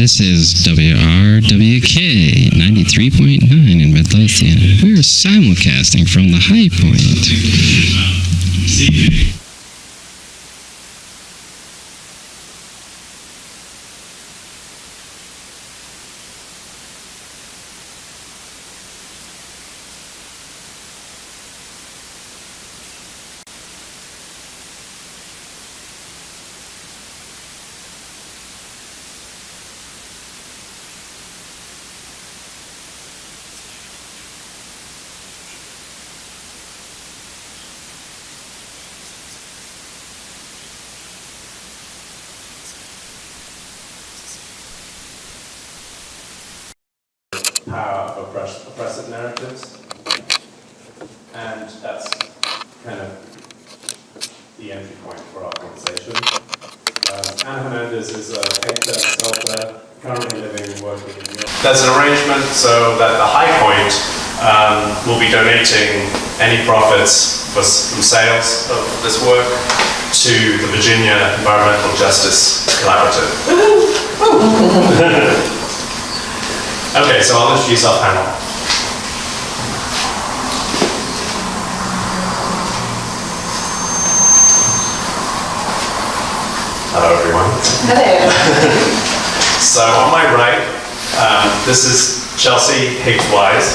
This is WRWK 93.9 in Midlothian. We're simulcasting from the High Point. Power of oppressive narratives, and that's kind of the entry point for our conversation. Anna Hernandez is a painter and sculptor, currently living and working in New York. There's an arrangement so that the High Point will be donating any profits from sales of this work to the Virginia Environmental Justice Collaborative. Okay, so I'll introduce our panel. Hello, everyone. Hello. So on my right, this is Chelsea Higgs-Wise.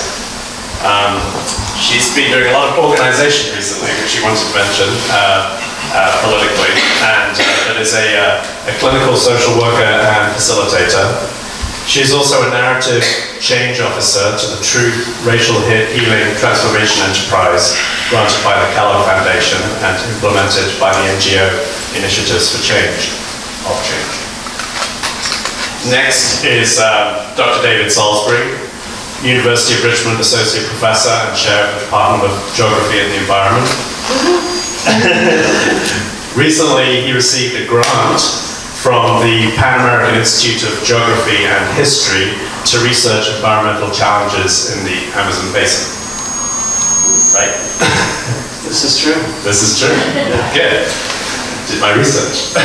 She's been doing a lot of organization recently, which she wanted to mention politically, and that is a clinical social worker and facilitator. She's also a narrative change officer to the True Racial Healing Transformation Enterprise granted by the Callow Foundation and implemented by the NGO Initiatives for Change. Next is Dr. David Salisbury, University of Richmond Associate Professor and Chair of the Department of Geography and the Environment. Recently, he received a grant from the Pan American Institute of Geography and History to research environmental challenges in the Amazon Basin. Right? This is true. This is true. Good. Did my research.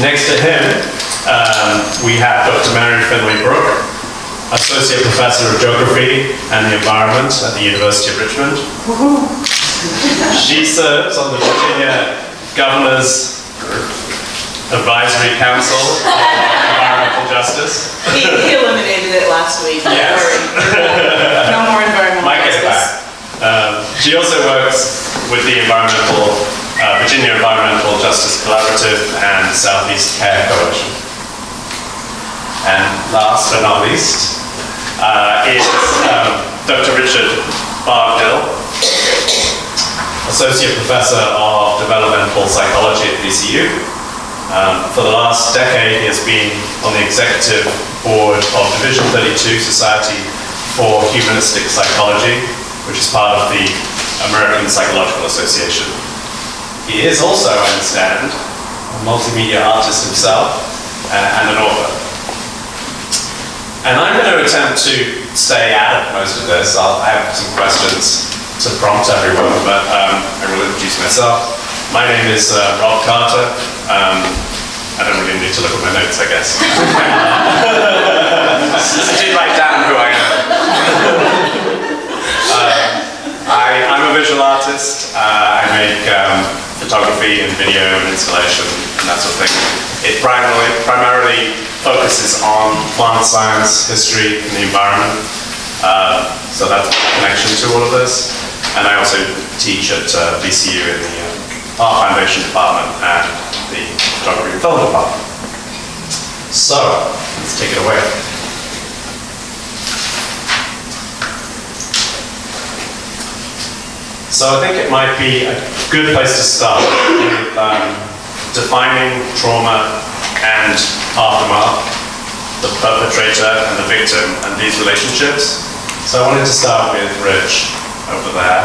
Next to him, we have Dr. Mary Finley Brooke, Associate Professor of Geography and the Environment at the University of Richmond. She serves on the Virginia Governor's Advisory Council on Environmental Justice. He eliminated it last week. Yes. No more environmental Might get it justice. back. She also works with the Virginia Environmental Justice Collaborative and Southeast Care Coalition. And last but not least is Dr. Richard Bargill, Associate Professor of Developmental Psychology at VCU. For the last decade, he has been on the executive board of Division 32 Society for Humanistic Psychology, which is part of the American Psychological Association. He is also, I understand, a multimedia artist himself and an author. And I'm going to attempt to stay out of most of this. I have some questions to prompt everyone, but I will introduce myself. My name is Rob Carter. I don't really need to look at my notes, I guess. I did write down who I am. I'm a visual artist. I make photography and video and installation and that sort of thing. It primarily focuses on plant science, history, and the environment. So that's my connection to all of this. And I also teach at VCU in the Art Foundation Department and the Photography and Film Department. So, let's take it away. So I think it might be a good place to start with defining trauma and aftermath, the perpetrator and the victim, and these relationships. So I wanted to start with Rich over there.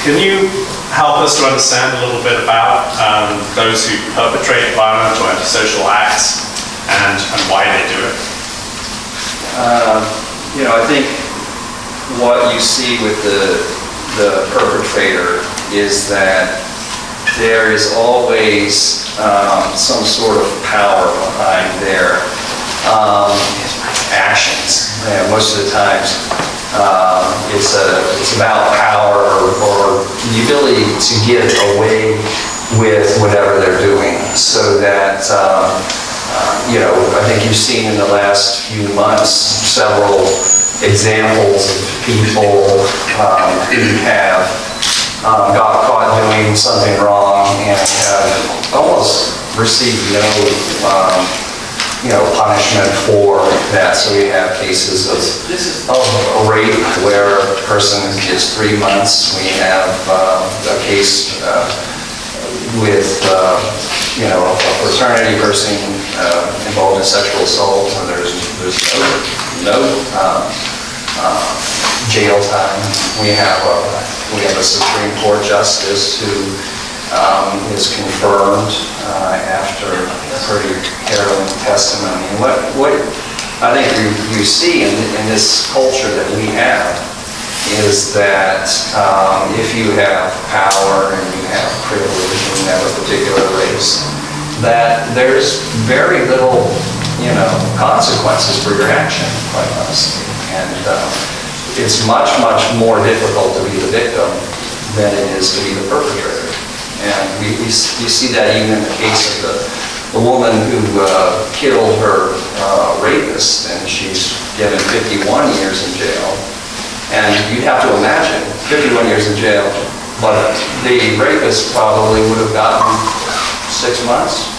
Can you help us to understand a little bit about those who perpetrate violent or antisocial acts and why they do it? I think what you see with the perpetrator is that there is always some sort of power it's about power or the ability to get away with whatever they're doing, so that, I think you've seen in the last few months several examples of people who have got caught doing something wrong and have almost received no punishment for that. So we have cases of rape where a person gets 3 months. We have a case with a fraternity person involved in sexual assault, and there's no jail time. We have a Supreme Court justice who is confirmed after a pretty harrowing testimony. And what I think you see in this culture that we have is that if you have power and you have privilege and you have a particular race, that there's very little, consequences for your action, quite honestly. And it's much, much more difficult to be the victim than it is to be the perpetrator. And you see that even in the case of the woman who killed her rapist, and she's given 51 years in jail. And you have to imagine 51 years in jail, but the rapist probably would have gotten 6 months.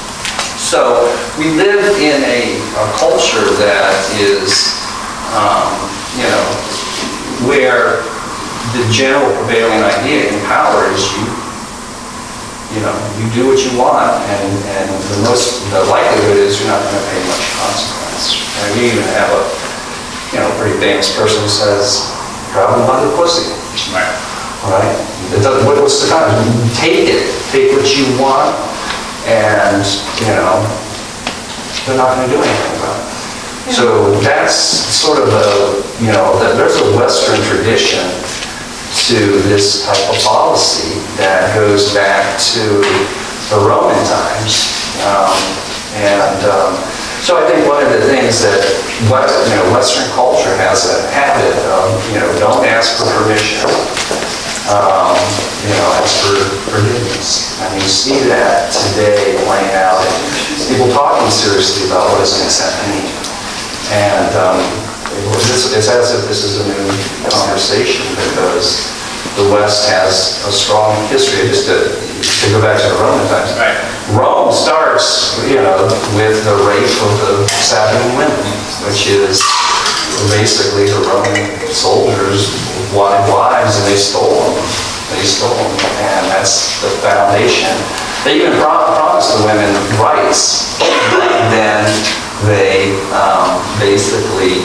So we live in a culture that is, where the general prevailing idea in power is you do what you want, and the likelihood is you're not going to pay much consequence. And we even have a pretty famous person who says, grab them by the pussy. Right? What's the kind? Take what you want, and they're not going to do anything about it. So that's sort of there's a Western tradition to this type of policy that goes back to the Roman times. So I think one of the things that Western culture has a habit of, don't ask for permission, ask for forgiveness. And you see that today playing out in people talking seriously about what does consent mean. And it's as if this is a new conversation, because the West has a strong history. Just to go back to the Roman times. Right. Rome starts, with the rape of the Sabine women, which is basically the Roman soldiers wanted wives and they stole them. And that's the foundation. They even promised the women rights, but then they basically,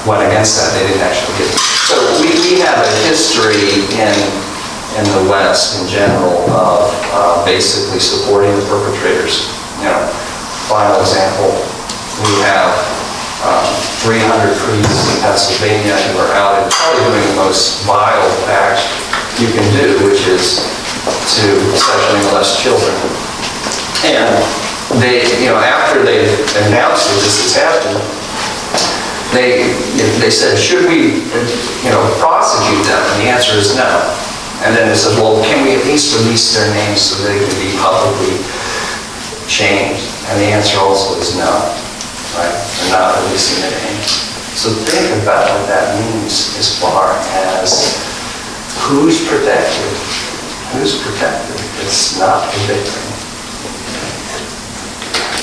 went against that. They didn't actually get it. So we have a history in the West in general of basically supporting the perpetrators. Final example, we have 300 priests in Pennsylvania who are out and probably doing the most vile act you can do, which is to sexually molest children. And they, after they announced that this has happened, they said, should we, prosecute them? And the answer is no. And then they said, well, can we at least release their names so they can be publicly changed? And the answer also is no, right? They're not releasing their names. So think about what that means as far as who's protected. Who's protected? It's not the victim.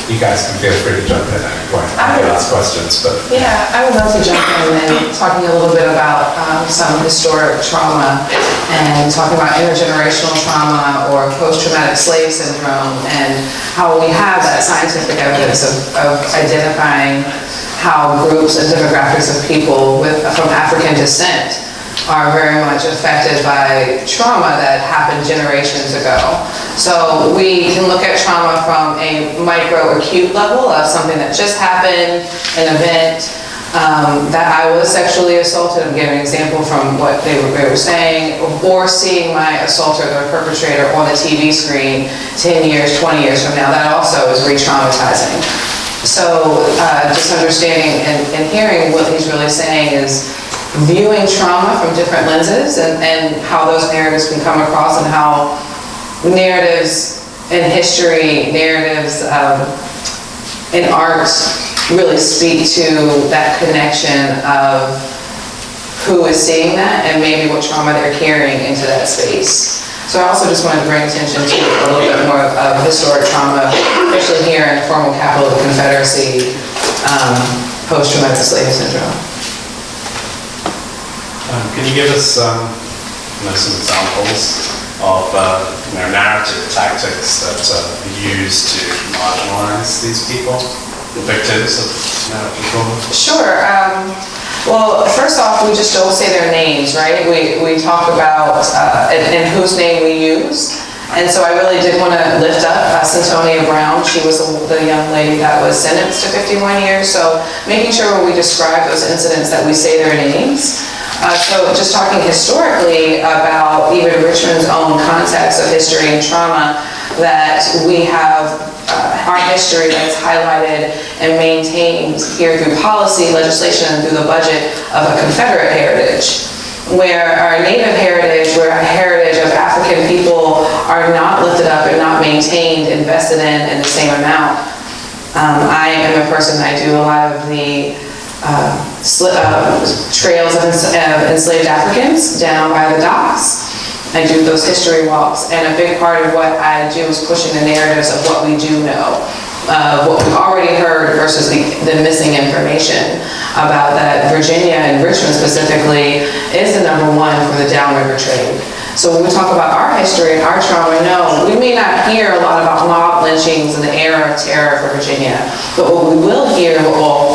You guys can feel free to jump in at any point. I can ask questions, but... Yeah, I would love to jump in and talking a little bit about some historic trauma and talking about intergenerational trauma or post-traumatic slave syndrome and how we have that scientific evidence of identifying how groups and demographics of people from African descent are very much affected by trauma that happened generations ago. So we can look at trauma from a micro-acute level of something that just happened, an event, that I was sexually assaulted. I'm giving an example from what they were saying, or seeing my assaulter or perpetrator on a TV screen 10 years, 20 years from now. That also is re-traumatizing. So just understanding and hearing what he's really saying is viewing trauma from different lenses and how those narratives can come across and how narratives in history, narratives in art really speak to that connection of who is seeing that and maybe what trauma they're carrying into that space. So I also just wanted to bring attention to a little bit more of historic trauma, especially here in the formal capital of the Confederacy, post-traumatic slave syndrome. Can you give us some examples of narrative tactics that are used to marginalize these people, the victims of narrative trauma? Sure. Well, first off, we just don't say their names, right? We talk about and whose name we use. And so I really did want to lift up Centonia Brown. She was the young lady that was sentenced to 51 years. So making sure when we describe those incidents that we say their names. So just talking historically about even Richmond's own context of history and trauma, that we have our history that's highlighted and maintained here through policy, legislation, and through the budget of a Confederate heritage, where our Native heritage, where our heritage of African people are not lifted up and not maintained, invested in the same amount. I am a person, I do a lot of the trails of enslaved Africans down by the docks. I do those history walks, and a big part of what I do is pushing the narratives of what we do know, what we've already heard versus the missing information about that Virginia and Richmond specifically is the #1 for the downriver trade. So when we talk about our history and our trauma, no, we may not hear a lot about mob lynchings and the era of terror for Virginia, but what we will hear, what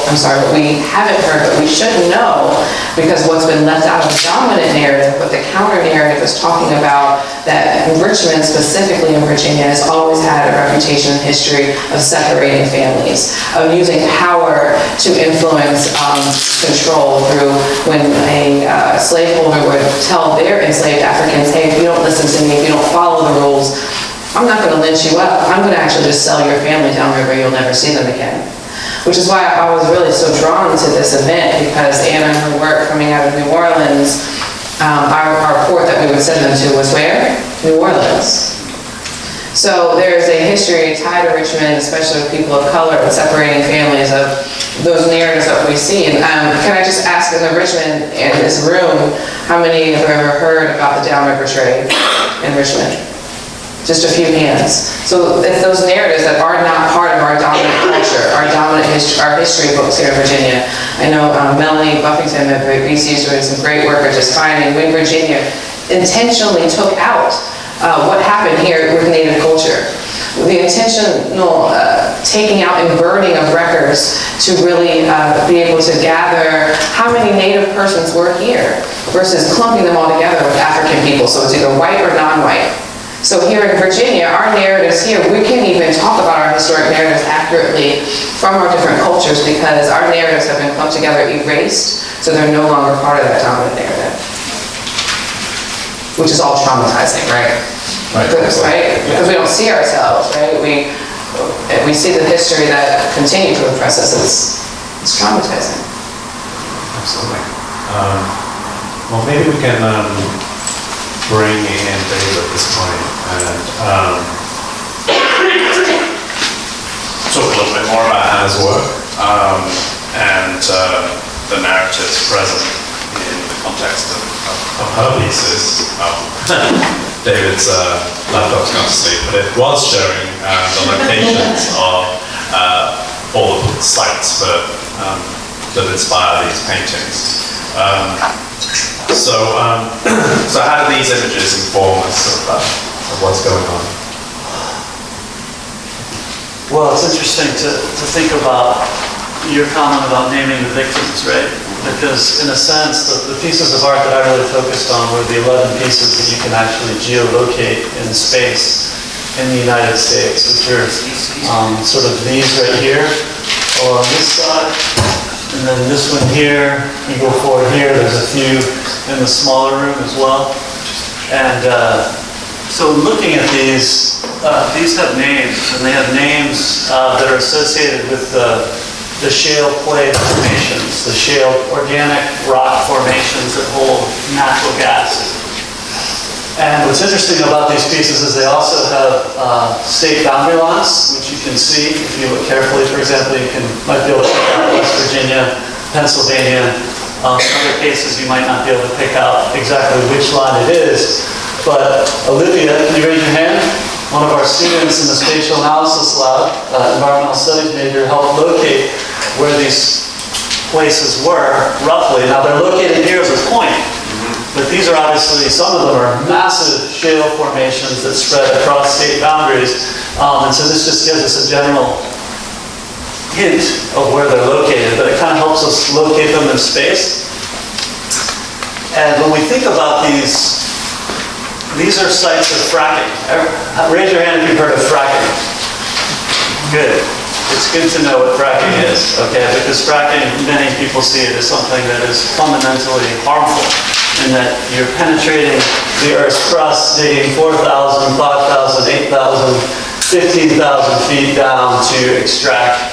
we haven't heard, but we should know, because what's been left out of the dominant narrative, but the counter narrative is talking about that Richmond, specifically in Virginia, has always had a reputation and history of separating families, of using power to influence control through when a slaveholder would tell their enslaved Africans, hey, if you don't listen to me, if you don't follow the rules, I'm not going to lynch you up. I'm going to actually just sell your family downriver. You'll never see them again. Which is why I was really so drawn to this event, because Anna and her work coming out of New Orleans, our port that we would send them to was where? New Orleans. So there's a history tied to Richmond, especially with people of color and separating families, of those narratives that we see. And can I just ask in the Richmond, in this room, how many have ever heard about the downriver trade in Richmond? Just a few hands. So it's those narratives that are not part of our dominant culture, our dominant history, our history books here in Virginia. I know Melanie Buffington at BC is doing some great work of just finding when Virginia intentionally took out what happened here with Native culture. The intentional taking out and burning of records to really be able to gather how many Native persons were here versus clumping them all together with African people. So it's either white or non-white. So here in Virginia, our narratives here, we can't even talk about our historic narratives accurately from our different cultures because our narratives have been clumped together, erased, so they're no longer part of that dominant narrative. Which is all traumatizing, right? Right. Because we don't see ourselves, right? We see the history that continues to oppress us. It's traumatizing. Absolutely. Well, maybe we can bring in Dave at this point and talk a little bit more about Anna's work and the narratives present in the context of her pieces. David's laptop's gone to sleep, but it was showing the locations of all the sites that inspire these paintings. So how do these images inform us of what's going on? Well, it's interesting to think about your comment about naming the victims, right? Because in a sense, the pieces of art that I really focused on were the 11 pieces that you can actually geolocate in space in the United States, which are sort of these right here, or on this side. And then this one here, you go forward here, there's a few in the smaller room as well. And so looking at these have names, and they have names that are associated with the shale clay formations, the shale organic rock formations that hold natural gas. And what's interesting about these pieces is they also have state boundary lines, which you can see if you look carefully. For example, might be able to pick out West Virginia, Pennsylvania. In other cases, you might not be able to pick out exactly which line it is. But Olivia, can you raise your hand? One of our students in the spatial analysis lab, environmental studies major, helped locate where these places were, roughly. Now, they're located here as a point. But these are obviously, some of them are massive shale formations that spread across state boundaries. And so this just gives us a general hint of where they're located, but it kind of helps us locate them in space. And when we think about these are sites of fracking. Raise your hand if you've heard of fracking. Good. It's good to know what fracking is, okay? Because fracking, many people see it as something that is fundamentally harmful, in that you're penetrating the Earth's crust, digging 4,000, 5,000, 8,000, 15,000 feet down to extract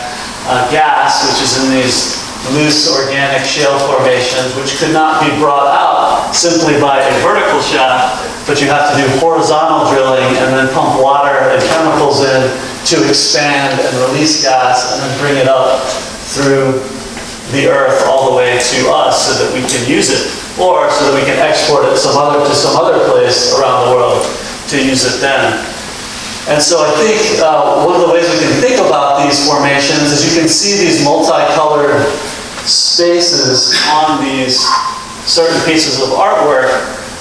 gas, which is in these loose organic shale formations, which could not be brought out simply by a vertical shaft, but you have to do horizontal drilling and then pump water and chemicals in to expand and release gas and then bring it up through the earth all the way to us so that we can use it, or so that we can export it to some other place around the world to use it then. And so I think one of the ways we can think about these formations is you can see these multicolored spaces on these certain pieces of artwork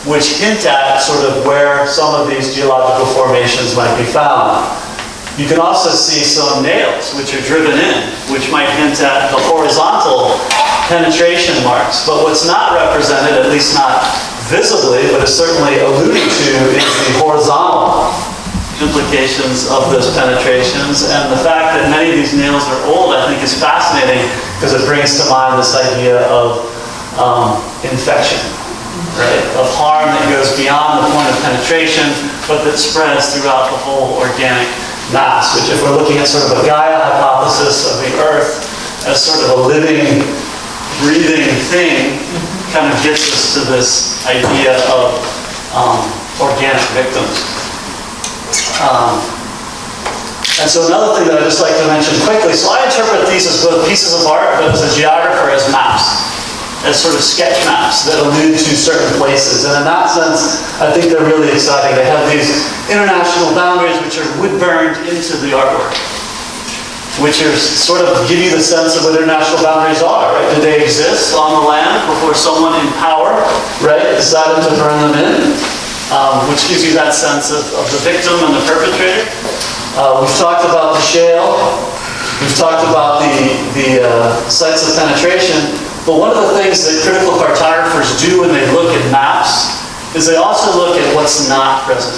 which hint at sort of where some of these geological formations might be found. You can also see some nails which are driven in, which might hint at the horizontal penetration marks. But what's not represented, at least not visibly, but is certainly alluded to, is the horizontal implications of those penetrations. And the fact that many of these nails are old, I think, is fascinating because it brings to mind this idea of infection, right? Of harm that goes beyond the point of penetration, but that spreads throughout the whole organic mass, which, if we're looking at sort of a Gaia hypothesis of the Earth as sort of a living, breathing thing, kind of gets us to this idea of organic victims. And so another thing that I'd just like to mention quickly, so I interpret these as both pieces of art, but as a geographer, as maps, as sort of sketch maps that allude to certain places. And in that sense, I think they're really exciting. They have these international boundaries which are wood-burned into the artwork, which are sort of give you the sense of what international boundaries are, right? Did they exist on the land before someone in power, right, decided to burn them in? Which gives you that sense of the victim and the perpetrator. We've talked about the shale. We've talked about the sites of penetration. But one of the things that critical cartographers do when they look at maps is they also look at what's not present.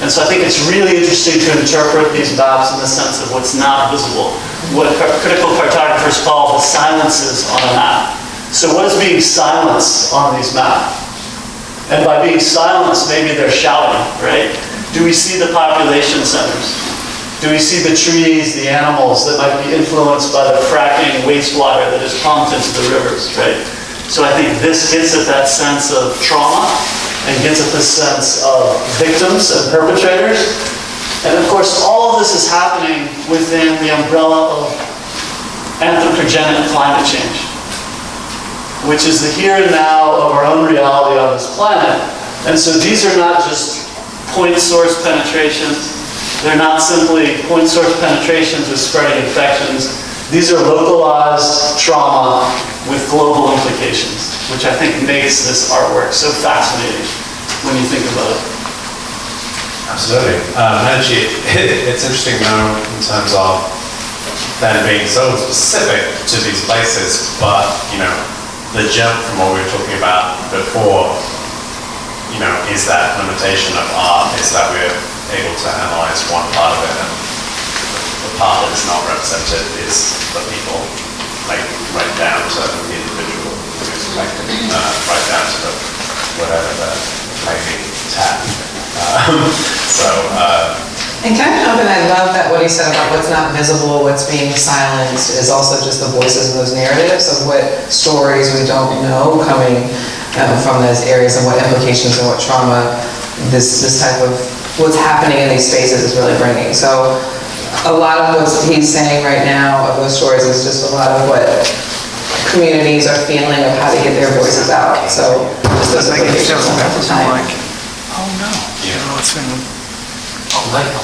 And so I think it's really interesting to interpret these maps in the sense of what's not visible, what critical cartographers call the silences on a map. So what is being silenced on these maps? And by being silenced, maybe they're shouting, right? Do we see the population centers? Do we see the trees, the animals that might be influenced by the fracking wastewater that is pumped into the rivers, right? So I think this gets at that sense of trauma and gets at the sense of victims and perpetrators. And of course, all of this is happening within the umbrella of anthropogenic climate change, which is the here and now of our own reality on this planet. And so these are not just point source penetrations. They're not simply point source penetrations with spreading infections. These are localized trauma with global implications, which I think makes this artwork so fascinating when you think about it. Absolutely. Actually, it's interesting though in terms of them being so specific to these places, but the jump from what we were talking about before, is that limitation of art, is that we're able to analyze one part of it, and the part that is not represented is the people, like right down to the individual who's affected, right down to the whatever the maybe tap. And can I jump in? I love that what he said about what's not visible, what's being silenced is also just the voices in those narratives of what stories we don't know coming from those areas and what implications and what trauma this type of what's happening in these spaces is really bringing. So a lot of what he's saying right now of those stories is just a lot of what communities are feeling of how to get their voices out. So just those implications at the time. Oh no, you know, it's been, oh my God.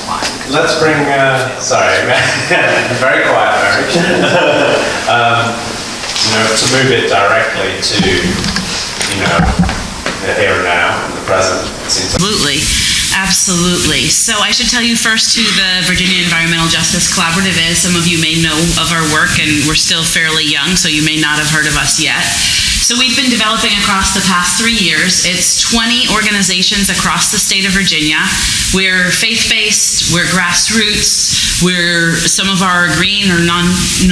Let's bring, sorry, very quiet marriage. To move it directly to, the here and now, and the present, it seems like. Absolutely. So I should tell you first who the Virginia Environmental Justice Collaborative is. Some of you may know of our work, and we're still fairly young, so you may not have heard of us yet. So we've been developing across the past 3 years. It's 20 organizations across the state of Virginia. We're faith-based, we're grassroots, some of our green or non-profit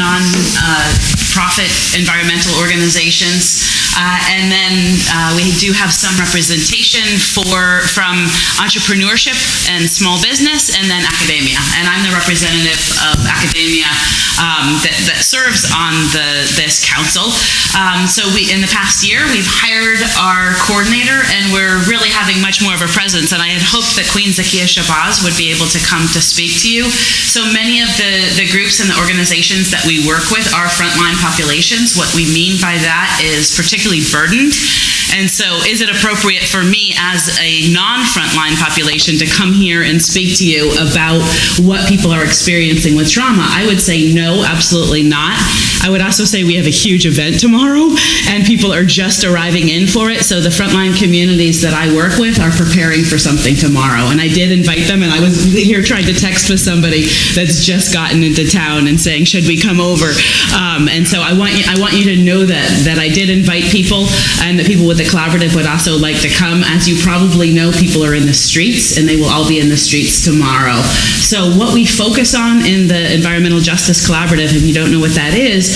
environmental organizations. And then we do have some representation from entrepreneurship and small business, and then academia. And I'm the representative of academia that serves on this council. So in the past year, we've hired our coordinator, and we're really having much more of a presence. And I had hoped that Queen Zakiya Shabazz would be able to come to speak to you. So many of the groups and the organizations that we work with are frontline populations. What we mean by that is particularly burdened. And so is it appropriate for me as a non-frontline population to come here and speak to you about what people are experiencing with trauma? I would say no, absolutely not. I would also say we have a huge event tomorrow, and people are just arriving in for it. So the frontline communities that I work with are preparing for something tomorrow. And I did invite them, and I was here trying to text with somebody that's just gotten into town and saying, should we come over? And so I want you to know that I did invite people, and the people with the collaborative would also like to come. As you probably know, people are in the streets, and they will all be in the streets tomorrow. So what we focus on in the Environmental Justice Collaborative, if you don't know what that is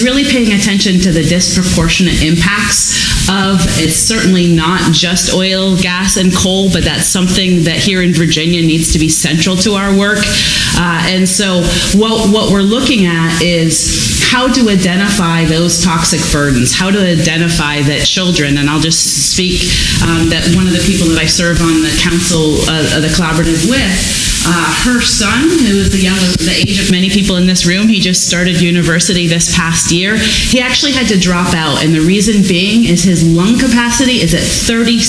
really paying attention to the disproportionate impacts of, it's certainly not just oil, gas, and coal, but that's something that here in Virginia needs to be central to our work. And so what we're looking at is how to identify those toxic burdens, how to identify that children, and I'll just speak that one of the people that I serve on the council, the collaborative with, her son, who is the age of many people in this room, he just started university this past year. He actually had to drop out, and the reason being is his lung capacity is at 36%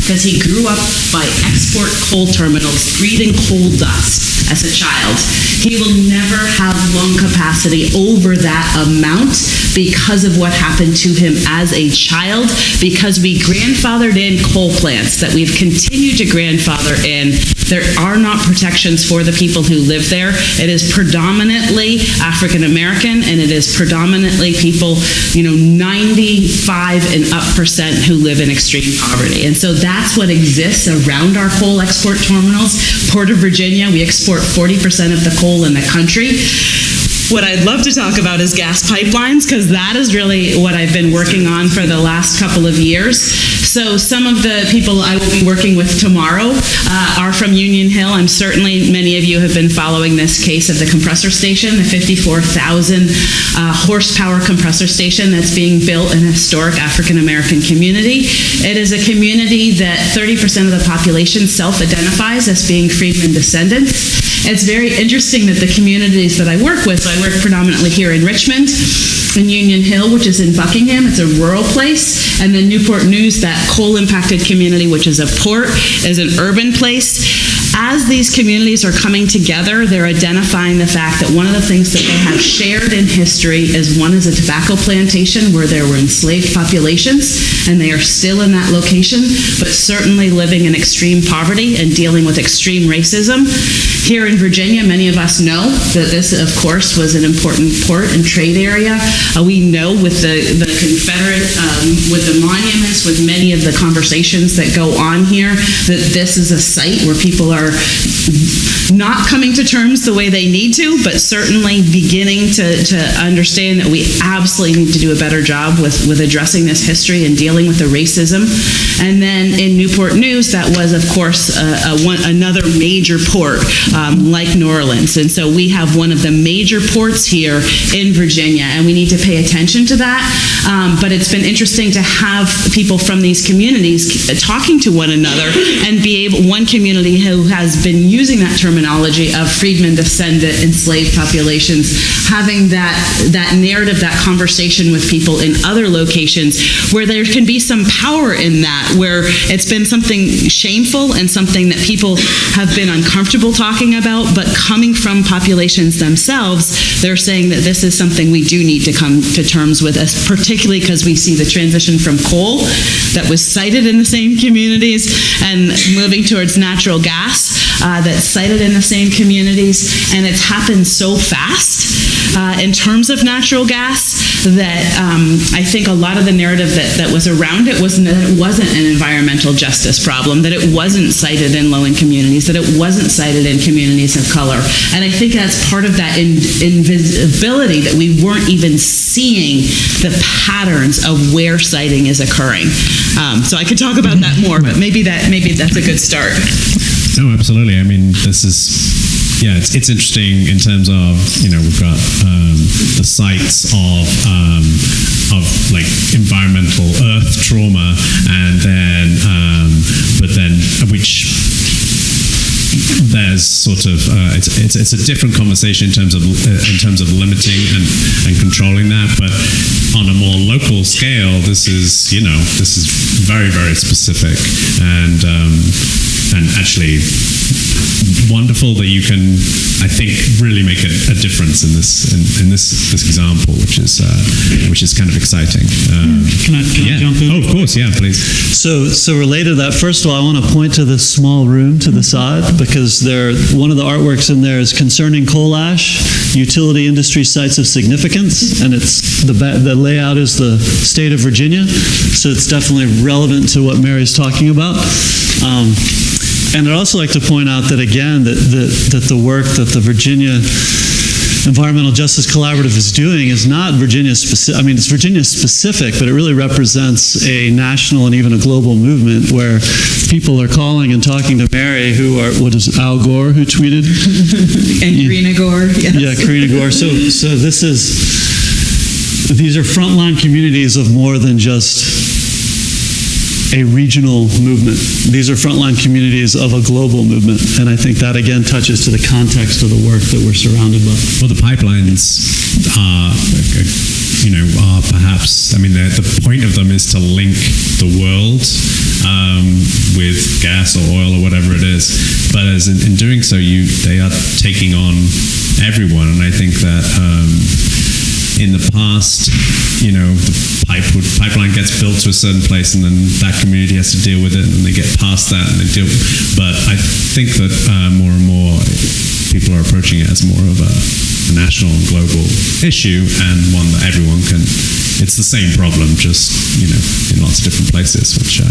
because he grew up by export coal terminals, breathing coal dust as a child. He will never have lung capacity over that amount because of what happened to him as a child, because we grandfathered in coal plants that we've continued to grandfather in. There are not protections for the people who live there. It is predominantly African American, and it is predominantly people, 95 and up % who live in extreme poverty. And so that's what exists around our coal export terminals. Port of Virginia, we export 40% of the coal in the country. What I'd love to talk about is gas pipelines, because that is really what I've been working on for the last couple of years. So some of the people I will be working with tomorrow are from Union Hill. I'm certainly, many of you have been following this case of the compressor station, the 54,000 horsepower compressor station that's being built in a historic African-American community. It is a community that 30% of the population self-identifies as being freedmen descendants. It's very interesting that the communities that I work with, so I work predominantly here in Richmond, in Union Hill, which is in Buckingham, it's a rural place, and then Newport News, that coal-impacted community, which is a port, is an urban place. As these communities are coming together, they're identifying the fact that one of the things that they have shared in history is one is a tobacco plantation where there were enslaved populations, and they are still in that location, but certainly living in extreme poverty and dealing with extreme racism. Here in Virginia, many of us know that this, of course, was an important port and trade area. We know with the Confederate, with the monuments, with many of the conversations that go on here, that this is a site where people are not coming to terms the way they need to, but certainly beginning to understand that we absolutely need to do a better job with addressing this history and dealing with the racism. And then in Newport News, that was, of course, another major port, like New Orleans. And so we have one of the major ports here in Virginia, and we need to pay attention to that. But it's been interesting to have people from these communities talking to one another and be able, one community who has been using that terminology of freedmen, descendant, enslaved populations, having that narrative, that conversation with people in other locations where there can be some power in that, where it's been something shameful and something that people have been uncomfortable talking about, but coming from populations themselves, they're saying that this is something we do need to come to terms with, particularly because we see the transition from coal that was cited in the same communities and moving towards natural gas that's cited in the same communities, and it's happened so fast in terms of natural gas that I think a lot of the narrative that was around it was that it wasn't an environmental justice problem, that it wasn't cited in low-income communities, that it wasn't cited in communities of color. And I think that's part of that invisibility, that we weren't even seeing the patterns of where citing is occurring. So I could talk about that more, but maybe that's a good start. No, absolutely. I mean, this is, yeah, it's interesting in terms of, we've got the sites of like environmental earth trauma, and then, but then which there's sort of it's a different conversation in terms of limiting and controlling that, but on a more local scale, this is very, very specific, and actually wonderful that you can, I think, really make a difference in this example, which is kind of exciting. Can I jump in? Oh, of course, yeah, please. So related to that, first of all, I want to point to this small room to the side, because one of the artworks in there is concerning coal ash, utility industry sites of significance, and it's the layout is the state of Virginia, so it's definitely relevant to what Mary's talking about. And I'd also like to point out that, again, that the work that the Virginia Environmental Justice Collaborative is doing is not Virginia-specific. I mean, it's Virginia-specific, but it really represents a national and even a global movement where people are calling and talking to Mary, who are, what is it, Al Gore, who tweeted? And Karina Gore, yes. Yeah, Karina Gore. So these are frontline communities of more than just a regional movement. These are frontline communities of a global movement, and I think that again touches to the context of the work that we're surrounded by. Well, the pipelines are perhaps, I mean, the point of them is to link the world with gas or oil or whatever it is, but as in doing so, they are taking on everyone, and I think that in the past, the pipeline gets built to a certain place, and then that community has to deal with it, and they get past that, and they deal. But I think that more and more people are approaching it as more of a national and global issue, and one that everyone can. It's the same problem, just in lots of different places, which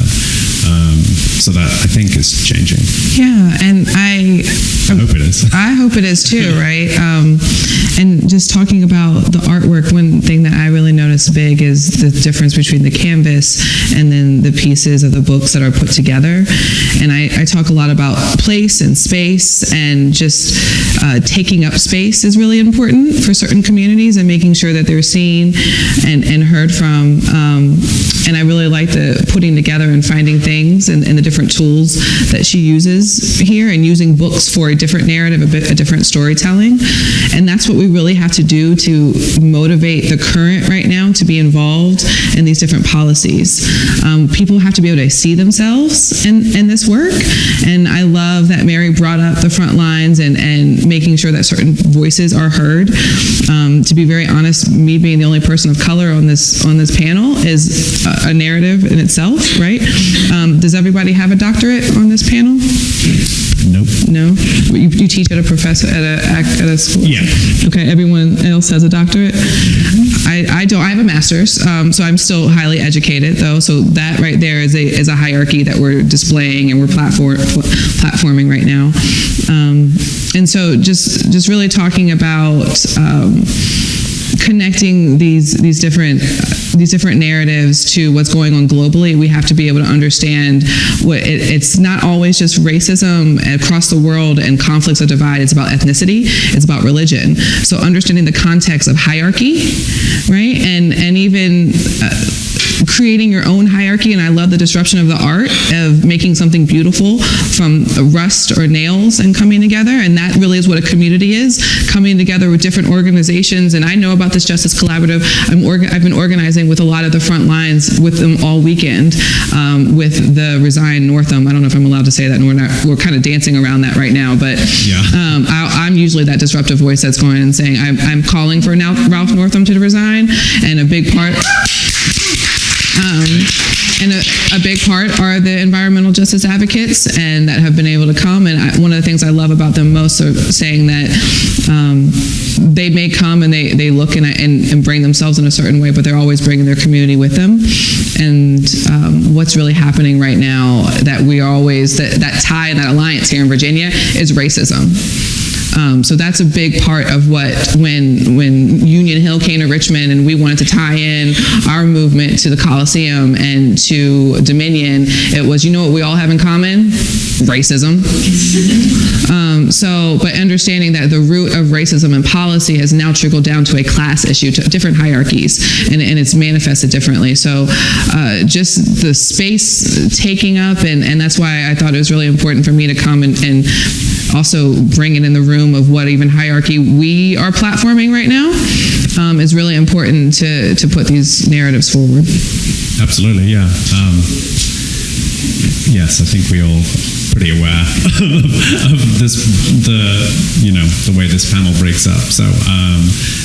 so that I think is changing. Yeah, and I hope it is. I hope it is too, right? And just talking about the artwork, one thing that I really noticed big is the difference between the canvas and then the pieces of the books that are put together. And I talk a lot about place and space, and just taking up space is really important for certain communities, and making sure that they're seen and heard from. And I really like the putting together and finding things and the different tools that she uses here, and using books for a different narrative, a different storytelling. And that's what we really have to do to motivate the current right now to be involved in these different policies. People have to be able to see themselves in this work. And I love that Mary brought up the front lines and making sure that certain voices are heard. To be very honest, me being the only person of color on this panel is a narrative in itself, right? Does everybody have a doctorate on this panel? Nope. No? You teach at at a school? Yeah. Okay, everyone else has a doctorate? I don't. I have a master's, so I'm still highly educated, though. So that right there is a hierarchy that we're displaying and we're platforming right now. And so just really talking about connecting these different narratives to what's going on globally. We have to be able to understand it's not always just racism across the world and conflicts of divide. It's about ethnicity. It's about religion. So understanding the context of hierarchy, right, and even creating your own hierarchy. And I love the disruption of the art of making something beautiful from rust or nails and coming together. And that really is what a community is, coming together with different organizations. And I know about this Justice Collaborative. I've been organizing with a lot of the front lines with them all weekend with the Resign Northam. I don't know if I'm allowed to say that, and we're kind of dancing around that right now, but yeah. I'm usually that disruptive voice that's going and saying, I'm calling for now Ralph Northam to resign, and a big part are the environmental justice advocates, and that have been able to come. And one of the things I love about them most are saying that they may come and they look and bring themselves in a certain way, but they're always bringing their community with them. And what's really happening right now, that we are always, that tie and that alliance here in Virginia is racism. So that's a big part of when Union Hill came to Richmond and we wanted to tie in our movement to the Coliseum and to Dominion, it was, you know what we all have in common? Racism. But understanding that the root of racism and policy has now trickled down to a class issue, to different hierarchies, and it's manifested differently. So just the space taking up, and that's why I thought it was really important for me to come and also bring it in the room of what even hierarchy we are platforming right now is really important to put these narratives forward. Absolutely, yeah. Yes, I think we all pretty aware of this, the way this panel breaks up. So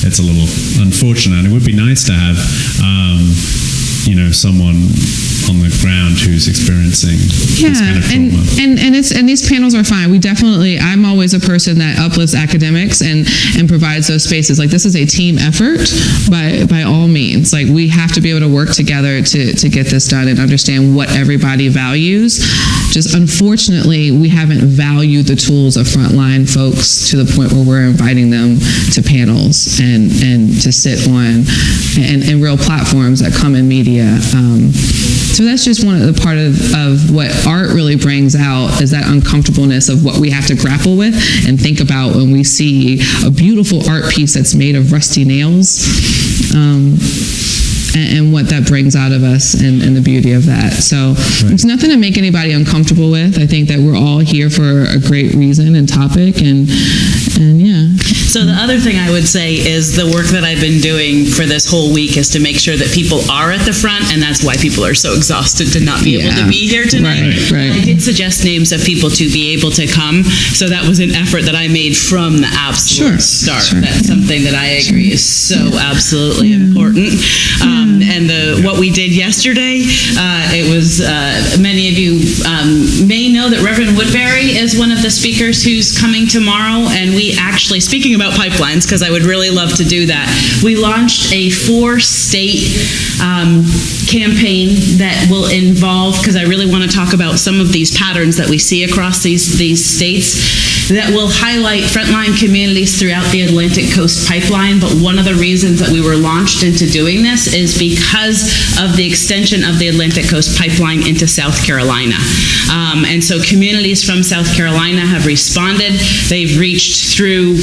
it's a little unfortunate. It would be nice to have, someone on the ground who's experiencing this kind of trauma. And these panels are fine. I'm always a person that uplifts academics and provides those spaces. Like, this is a team effort by all means. Like, we have to be able to work together to get this done and understand what everybody values. Just unfortunately, we haven't valued the tools of frontline folks to the point where we're inviting them to panels and to sit on and real platforms that come in media. So that's just one of the part of what art really brings out, is that uncomfortableness of what we have to grapple with and think about when we see a beautiful art piece that's made of rusty nails. And what that brings out of us and the beauty of that. So There's nothing to make anybody uncomfortable with. I think that we're all here for a great reason and topic, and yeah. So the other thing I would say is the work that I've been doing for this whole week is to make sure that people are at the front, and that's why people are so exhausted to not be able to be here tonight. Right. I did suggest names of people to be able to come, so that was an effort that I made from the absolute start. Sure. That's something that I agree is so absolutely important. And what we did yesterday, it was, many of you may know that Reverend Woodbury is one of the speakers who's coming tomorrow, and we actually, speaking about pipelines, because I would really love to do that, we launched a 4-state campaign that will involve, because I really want to talk about some of these patterns that we see across these states, that will highlight frontline communities throughout the Atlantic Coast Pipeline. But one of the reasons that we were launched into doing this is because of the extension of the Atlantic Coast Pipeline into South Carolina. And so communities from South Carolina have responded. They've reached through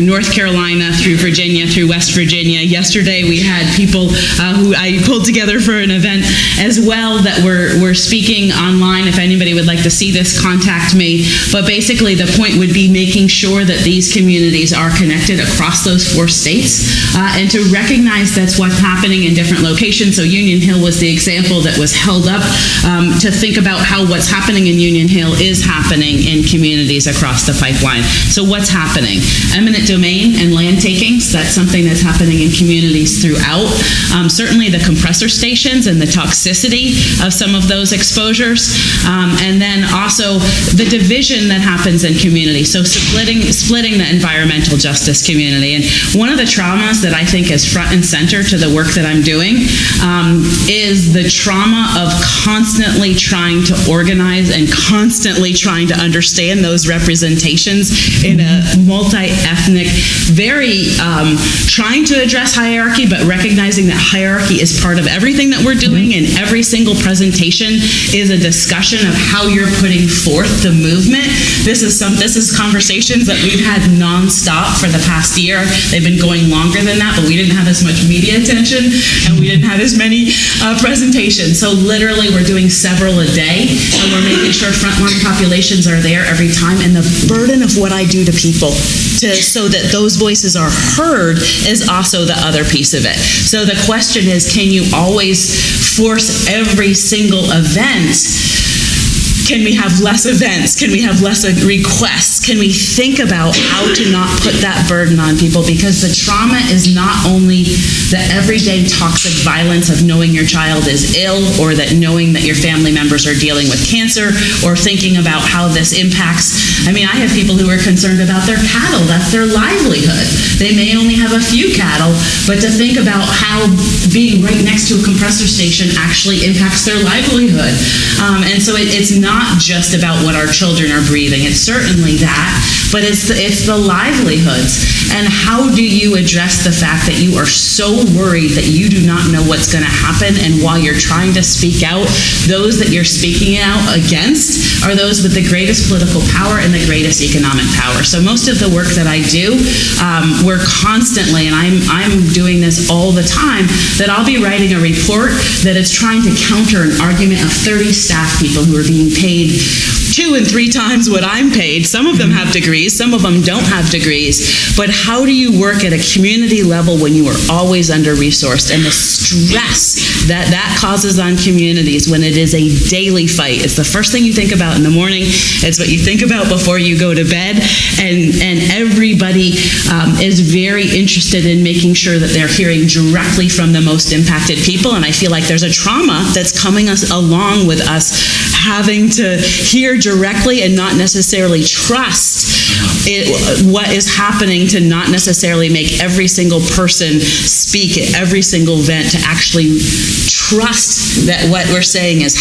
North Carolina, through Virginia, through West Virginia. Yesterday we had people who I pulled together for an event as well that were speaking online. If anybody would like to see this, contact me. But basically the point would be making sure that these communities are connected across those 4 states and to recognize that's what's happening in different locations. So Union Hill was the example that was held up to think about how what's happening in Union Hill is happening in communities across the pipeline. So what's happening? Eminent domain and land takings, that's something that's happening in communities throughout. Certainly the compressor stations and the toxicity of some of those exposures, and then also the division that happens in community. So splitting the environmental justice community. And one of the traumas that I think is front and center to the work that I'm doing is the trauma of constantly trying to organize and constantly trying to understand those representations in a multi-ethnic, very trying to address hierarchy, but recognizing that hierarchy is part of everything that we're doing, and every single presentation is a discussion of how you're putting forth the movement. This is conversations that we've had nonstop for the past year. They've been going longer than that, but we didn't have as much media attention, and we didn't have as many presentations. So literally we're doing several a day, and we're making sure frontline populations are there every time. And the burden of what I do to people so that those voices are heard is also the other piece of it. So the question is, can you always force every single event? Can we have less events? Can we have less requests? Can we think about how to not put that burden on people? Because the trauma is not only the everyday toxic violence of knowing your child is ill, or that knowing that your family members are dealing with cancer, or thinking about how this impacts. I mean, I have people who are concerned about their cattle. That's their livelihood. They may only have a few cattle, but to think about how being right next to a compressor station actually impacts their livelihood. And so it's not just about what our children are breathing. It's certainly that, but it's the livelihoods. And how do you address the fact that you are so worried that you do not know what's going to happen, and while you're trying to speak out, those that you're speaking out against are those with the greatest political power and the greatest economic power. So most of the work that I do, we're constantly, and I'm doing this all the time, that I'll be writing a report that is trying to counter an argument of 30 staff people who are being paid 2 and 3 times what I'm paid. Some of them have degrees, some of them don't have degrees. But how do you work at a community level when you are always under-resourced? And the stress that causes on communities when it is a daily fight. It's the first thing you think about in the morning. It's what you think about before you go to bed. And everybody is very interested in making sure that they're hearing directly from the most impacted people. And I feel like there's a trauma that's coming along with us having to hear directly and not necessarily trust what is happening, to not necessarily make every single person speak at every single event, to actually trust that what we're saying is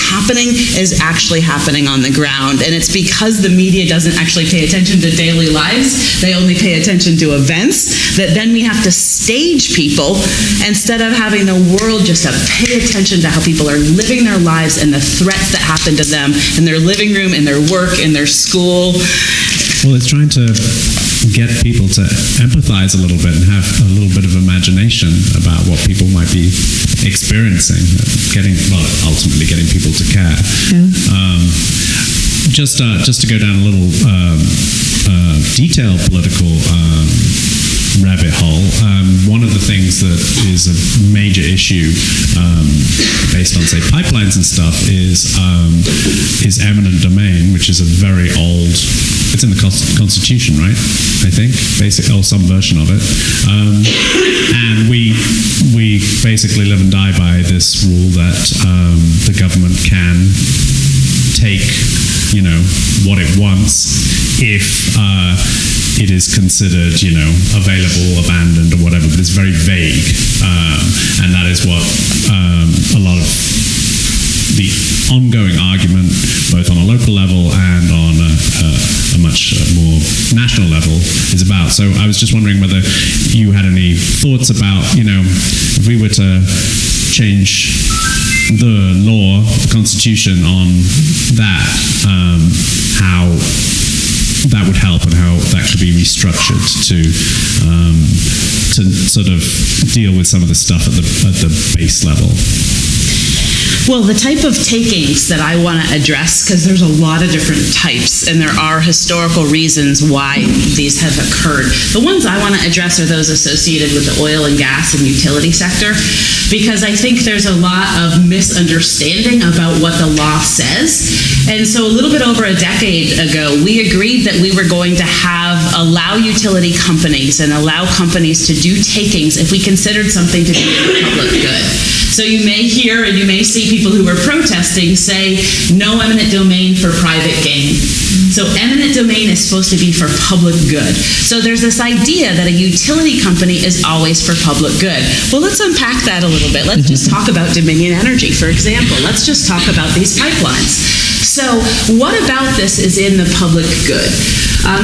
actually happening on the ground. And it's because the media doesn't actually pay attention to daily lives, they only pay attention to events, that then we have to stage people instead of having the world just to pay attention to how people are living their lives and the threats that happen to them in their living room, in their work, in their school. Well, it's trying to get people to empathize a little bit and have a little bit of imagination about what people might be experiencing, ultimately getting people to care. Yeah. Just to go down a little detailed political rabbit hole, one of the things that is a major issue based on, say, pipelines and stuff is eminent domain, which is a very old, it's in the Constitution, right? I think, or some version of it. And we basically live and die by this rule that the government can take, what it wants if it is considered, available, abandoned, or whatever, but it's very vague. And that is what a lot of the ongoing argument, both on a local level and on a much more national level, is about. So I was just wondering whether you had any thoughts about, if we were to change the law, the Constitution on that, how that would help and how that could be restructured to sort of deal with some of the stuff at the base level. Well, the type of takings that I want to address, because there's a lot of different types and there are historical reasons why these have occurred. The ones I want to address are those associated with the oil and gas and utility sector, because I think there's a lot of misunderstanding about what the law says. And so a little bit over a decade ago, we agreed that we were going to allow utility companies and allow companies to do takings if we considered something to be in the public good. So you may hear and you may see people who are protesting say, no eminent domain for private gain. So eminent domain is supposed to be for public good. So there's this idea that a utility company is always for public good. Well, let's unpack that a little bit. Let's just talk about Dominion Energy, for example. Let's just talk about these pipelines. So what about this is in the public good?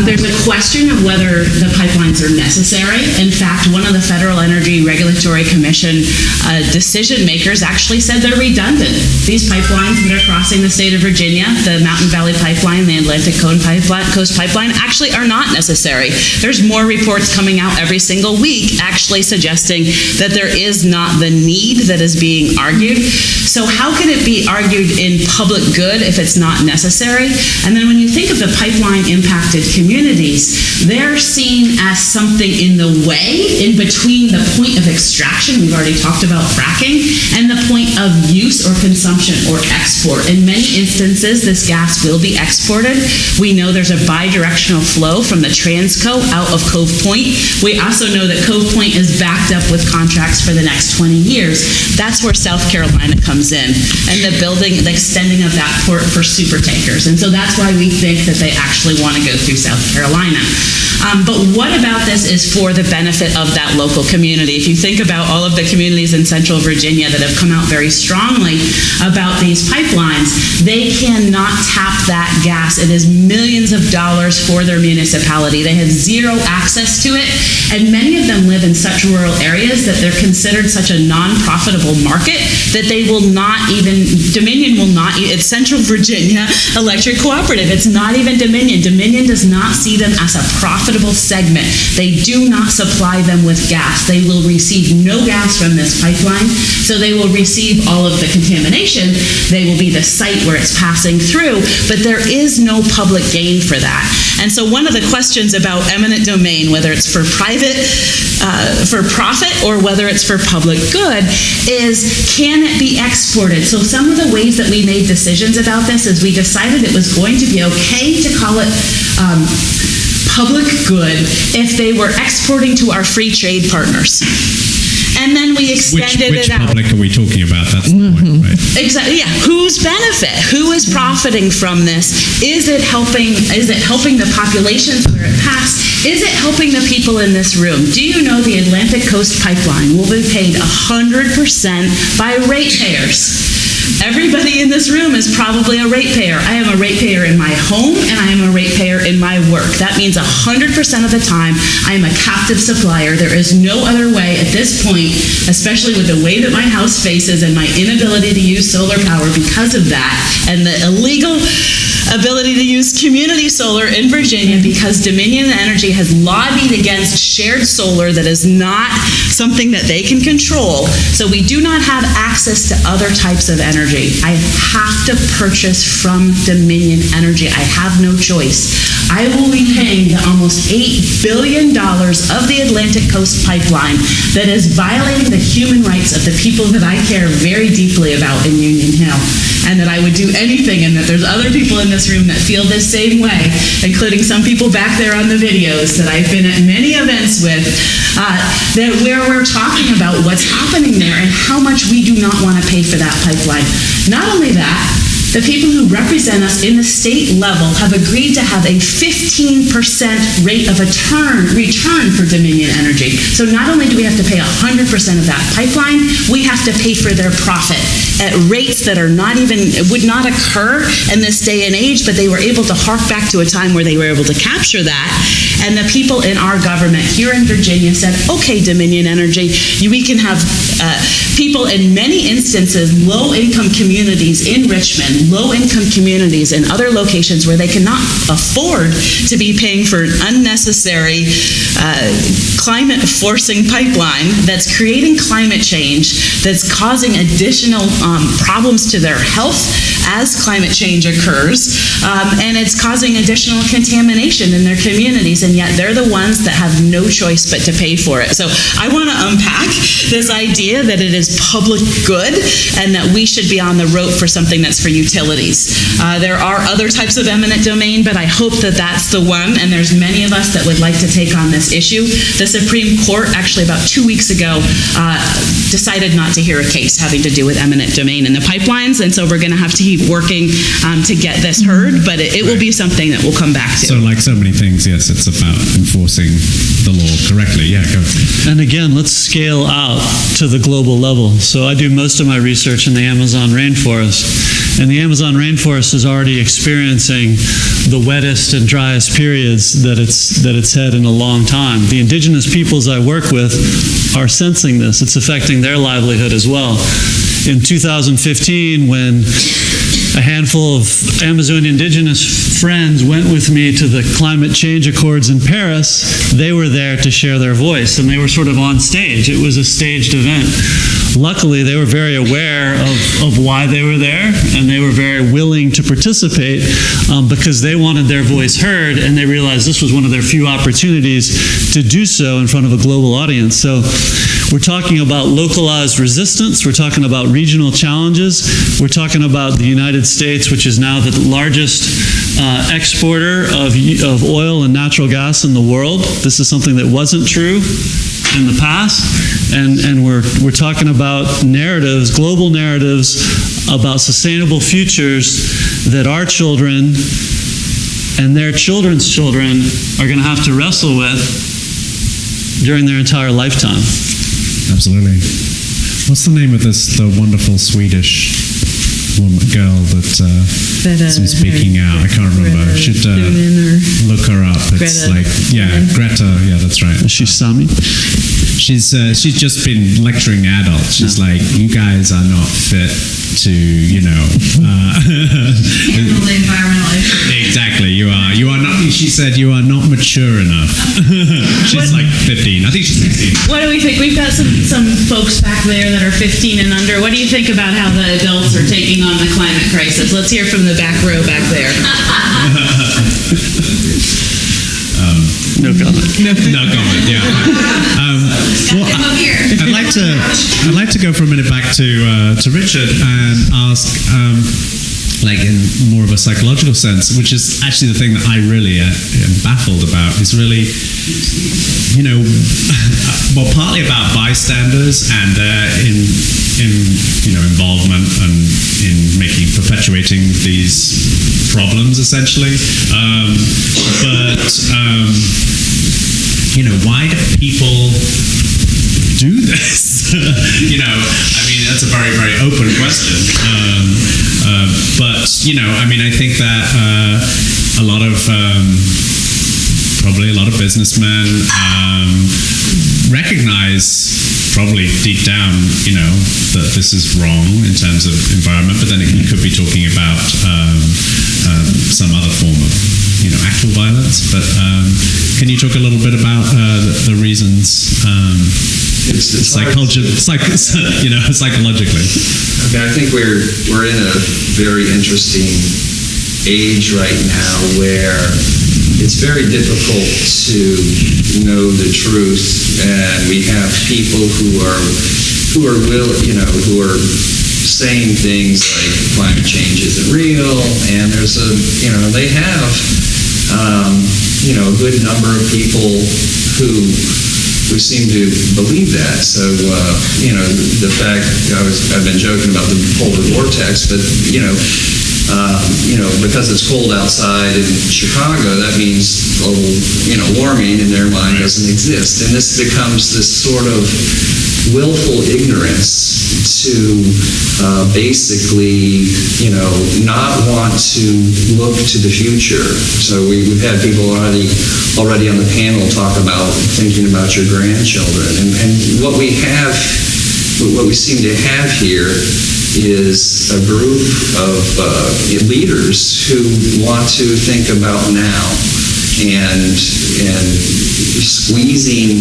There's a question of whether the pipelines are necessary. In fact, one of the Federal Energy Regulatory Commission decision makers actually said they're redundant. These pipelines that are crossing the state of Virginia, the Mountain Valley Pipeline, the Atlantic Coast Pipeline, actually are not necessary. There's more reports coming out every single week actually suggesting that there is not the need that is being argued. So how can it be argued in public good if it's not necessary? And then when you think of the pipeline impacted communities, they're seen as something in the way, in between the point of extraction, we've already talked about fracking, and the point of use or consumption or export. In many instances, this gas will be exported. We know there's a bi-directional flow from the Transco out of Cove Point. We also know that Cove Point is backed up with contracts for the next 20 years. That's where South Carolina comes in, and the building, the extending of that port for super tankers. And so that's why we think that they actually want to go through South Carolina. But what about this is for the benefit of that local community? If you think about all of the communities in Central Virginia that have come out very strongly about these pipelines, they cannot tap that gas. It is millions of dollars for their municipality. They have zero access to it, and many of them live in such rural areas that they're considered such a non-profitable market that they will not even, Dominion will not, it's Central Virginia Electric Cooperative. It's not even Dominion. Dominion does not see them as a profitable segment. They do not supply them with gas. They will receive no gas from this pipeline, so they will receive all of the contamination. They will be the site where it's passing through, but there is no public gain for that. And so one of the questions about eminent domain, whether it's for private, for profit, or whether it's for public good, is can it be exported? So some of the ways that we made decisions about this is we decided it was going to be okay to call it public good if they were exporting to our free trade partners. And then we extended which it out. public are we talking about? That's the point, right? Exactly. Yeah. Whose benefit? Who is profiting from this? Is it helping the populations where it passed? Is it helping the people in this room? Do you know the Atlantic Coast Pipeline will be paid 100% by ratepayers? Everybody in this room is probably a ratepayer. I am a ratepayer in my home, and I am a ratepayer in my work. That means 100% of the time, I am a captive supplier. There is no other way at this point, especially with the way that my house faces and my inability to use solar power because of that, and the illegal ability to use community solar in Virginia because Dominion Energy has lobbied against shared solar that is not something that they can control. So we do not have access to other types of energy. I have to purchase from Dominion Energy. I have no choice. I will be paying the almost $8 billion of the Atlantic Coast Pipeline that is violating the human rights of the people that I care very deeply about in Union Hill, and that I would do anything, and that there's other people in this room that feel the same way, including some people back there on the videos that I've been at many events with, where we're talking about what's happening there and how much we do not want to pay for that pipeline. Not only that, the people who represent us in the state level have agreed to have a 15% rate of return for Dominion Energy. So not only do we have to pay 100% of that pipeline, we have to pay for their profit at rates that are would not occur in this day and age, but they were able to hark back to a time where they were able to capture that. And the people in our government here in Virginia said, okay, Dominion Energy, we can have people in many instances, low-income communities in Richmond, low-income communities in other locations where they cannot afford to be paying for an unnecessary climate-forcing pipeline that's creating climate change, that's causing additional problems to their health as climate change occurs, and it's causing additional contamination in their communities, and yet they're the ones that have no choice but to pay for it. So I want to unpack this idea that it is public good and that we should be on the rope for something that's for utilities. There are other types of eminent domain, but I hope that that's the one, and there's many of us that would like to take on this issue. This Supreme Court, actually about 2 weeks ago, decided not to hear a case having to do with eminent domain in the pipelines, and so we're going to have to keep working to get this heard, but it will be something that we'll come back to. So like so many things, yes, it's about enforcing the law correctly. Yeah, go. And again, let's scale out to the global level. So I do most of my research in the Amazon rainforest, and the Amazon rainforest is already experiencing the wettest and driest periods that it's had in a long time. The indigenous peoples I work with are sensing this. It's affecting their livelihood as well. In 2015, when a handful of Amazon indigenous friends went with me to the climate change accords in Paris, they were there to share their voice, and they were sort of on stage. It was a staged event. Luckily, they were very aware of why they were there, and they were very willing to participate because they wanted their voice heard, and they realized this was one of their few opportunities to do so in front of a global audience. So we're talking about localized resistance, we're talking about regional challenges, we're talking about the United States, which is now the largest exporter of oil and natural gas in the world. This is something that wasn't true in the past, and we're talking about narratives, global narratives about sustainable futures that our children and their children's children are going to have to wrestle with during their entire lifetime. Absolutely. What's the name of the wonderful Swedish girl that's speaking out? I can't remember. I should look her up. It's Greta. Yeah, that's right. Is she Sami? She's just been lecturing adults. She's like, you guys are not fit to, handle the environmental issue. Exactly. You are not. She said you are not mature enough. She's like 15. I think she's 16. What do we think? We've got some folks back there that are 15 and under. What do you think about how the adults are taking on the climate crisis? Let's hear from the back row back there. No comment. No comment. Yeah. Well, I'd like to go for a minute back to Richard and ask, like in more of a psychological sense, which is actually the thing that I really am baffled about, is really, well, partly about bystanders and involvement and in perpetuating these problems, essentially. Why do people do this? That's a very, very open question. I think that probably a lot of businessmen recognize, probably deep down, that this is wrong in terms of environment, but then you could be talking about some other form of, actual violence. But can you talk a little bit about the reasons? Psychologically. Okay, I think we're in a very interesting age right now where it's very difficult to know the truth, and we have people who are saying things like climate change isn't real, and there's they have a good number of people who seem to believe that. So, the fact, I've been joking about the polar vortex, but, because it's cold outside in Chicago, that means global, warming in their mind doesn't exist. And this becomes this sort of willful ignorance to basically, not want to look to the future. So we've had people already on the panel talk about thinking about your grandchildren. And what we seem to have here is a group of leaders who want to think about now and squeezing,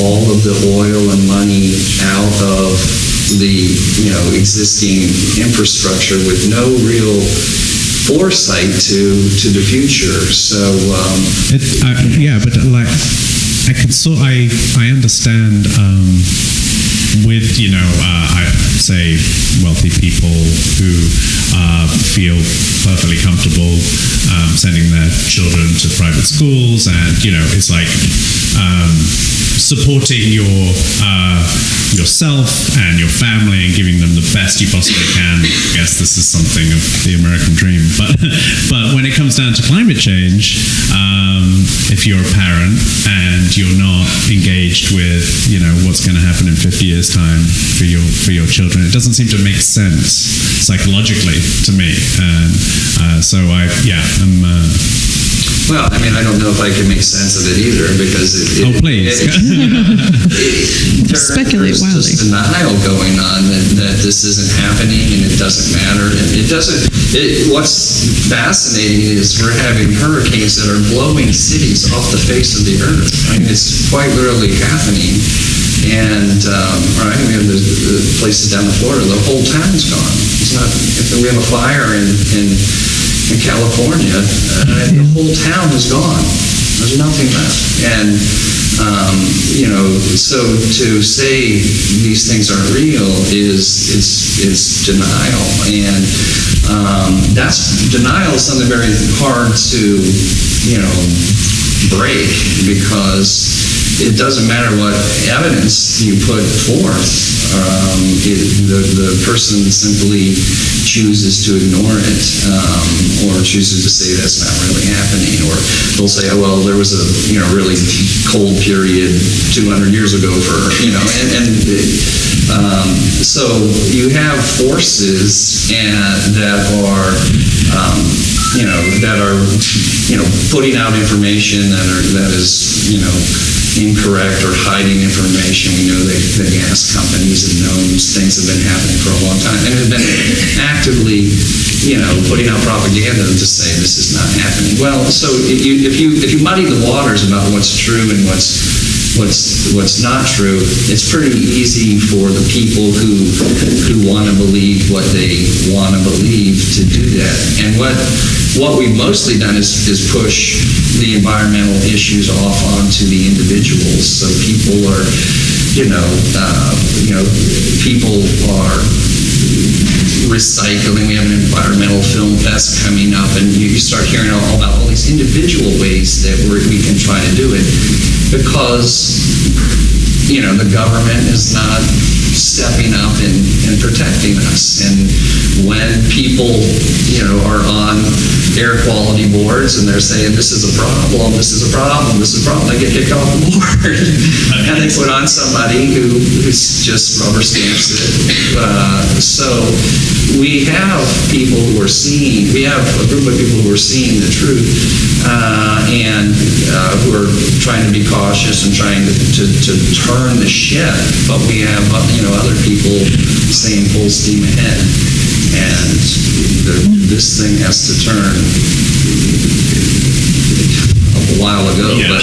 all of the oil and money out of the, existing infrastructure with no real foresight to the future. So I understand with, I say wealthy people who feel perfectly comfortable sending their children to private schools, and it's like supporting yourself and your family and giving them the best you possibly can. I guess this is something of the American dream. But when it comes down to climate change, if you're a parent and you're not engaged with what's going to happen in 50 years' time for your children, it doesn't seem to make sense psychologically to me. And so I'm. Well, I mean, I don't know if I can make sense of it either, because please. Speculate wildly. There's just denial going on that this isn't happening and it doesn't matter. And what's fascinating is we're having hurricanes that are blowing cities off the face of the earth. I mean, it's quite literally happening. And we have the places down in Florida, the whole town's gone. It's not. If we have a fire in California, the whole town is gone. There's nothing left. And so to say these things aren't real is denial, and denial is something very hard to break, because it doesn't matter what evidence you put forth. The person simply chooses to ignore it, or chooses to say that's not really happening, or they'll say, oh, well, there was a really cold period 200 years ago so you have forces that are putting out information that is incorrect or hiding information. We know that the gas companies have known things have been happening for a long time and have been actively putting out propaganda to say this is not happening. Well, so if you muddy the waters about what's true and what's not true, it's pretty easy for the people who want to believe what they want to believe to do that. And what we've mostly done is push the environmental issues off onto the individuals. So people are, people are recycling. We have an environmental film fest coming up, and you start hearing all about all these individual ways that we can try to do it, because the government is not stepping up and protecting us. And when people are on air quality boards and they're saying this is a problem, this is a problem, this is a problem, they get kicked off the board and they put on somebody who's just rubber stamps it. So we have people who are seeing, we have a group of people who are seeing the truth and who are trying to be cautious and trying to turn the ship, but we have other people saying full steam ahead, and this thing has to turn a while ago, but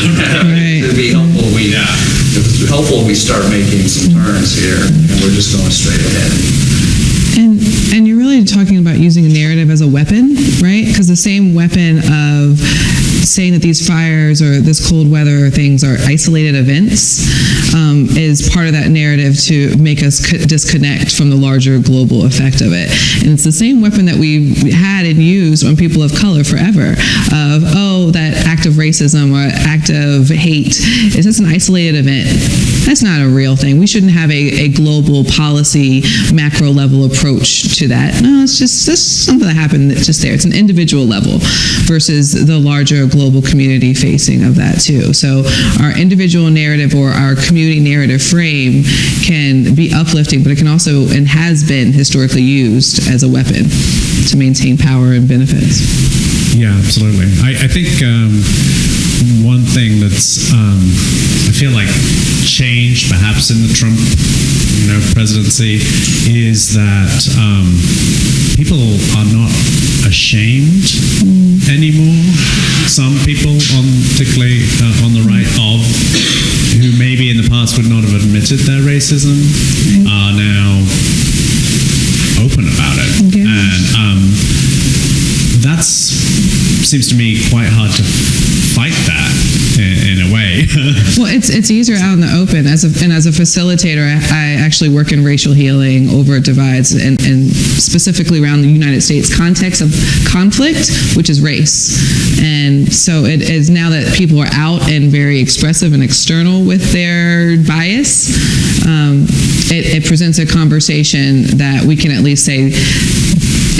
it'd be helpful we start making some turns here, and we're just going straight ahead. And you're really talking about using a narrative as a weapon, right? Because the same weapon of saying that these fires or this cold weather things are isolated events is part of that narrative to make us disconnect from the larger global effect of it. And it's the same weapon that we had and used on people of color forever, of, oh, that act of racism or act of hate is just an isolated event. That's not a real thing. We shouldn't have a global policy, macro level approach to that. No, it's just something that happened that's just there. It's an individual level versus the larger global community facing of that too. So our individual narrative or our community narrative frame can be uplifting, but it can also, and has been historically used as a weapon to maintain power and benefits. Yeah, absolutely. I think one thing that's I feel like changed perhaps in the Trump presidency is that people are not ashamed anymore. Some people, particularly on the right, who maybe in the past would not have admitted their racism, are now open about it. Okay. And that's seems to me quite hard to fight that in a way. Well, it's easier out in the open. As a facilitator, I actually work in racial healing over divides and specifically around the United States context of conflict, which is race. And so it is now that people are out and very expressive and external with their bias, it presents a conversation that we can at least say,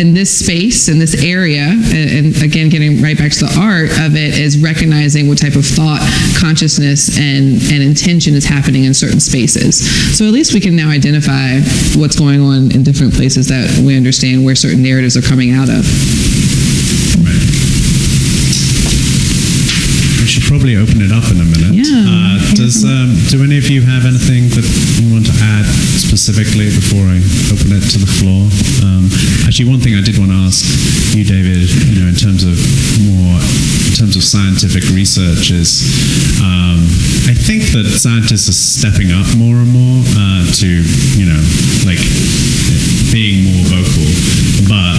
in this space, in this area, and again, getting right back to the art of it, is recognizing what type of thought, consciousness, and intention is happening in certain spaces. So at least we can now identify what's going on in different places that we understand where certain narratives are coming out of. We should probably open it up in a minute. Yeah. Do any of you have anything that you want to add specifically before I open it to the floor? Actually, one thing I did want to ask you, David, in terms of scientific research is, I think that scientists are stepping up more and more to, being more vocal, but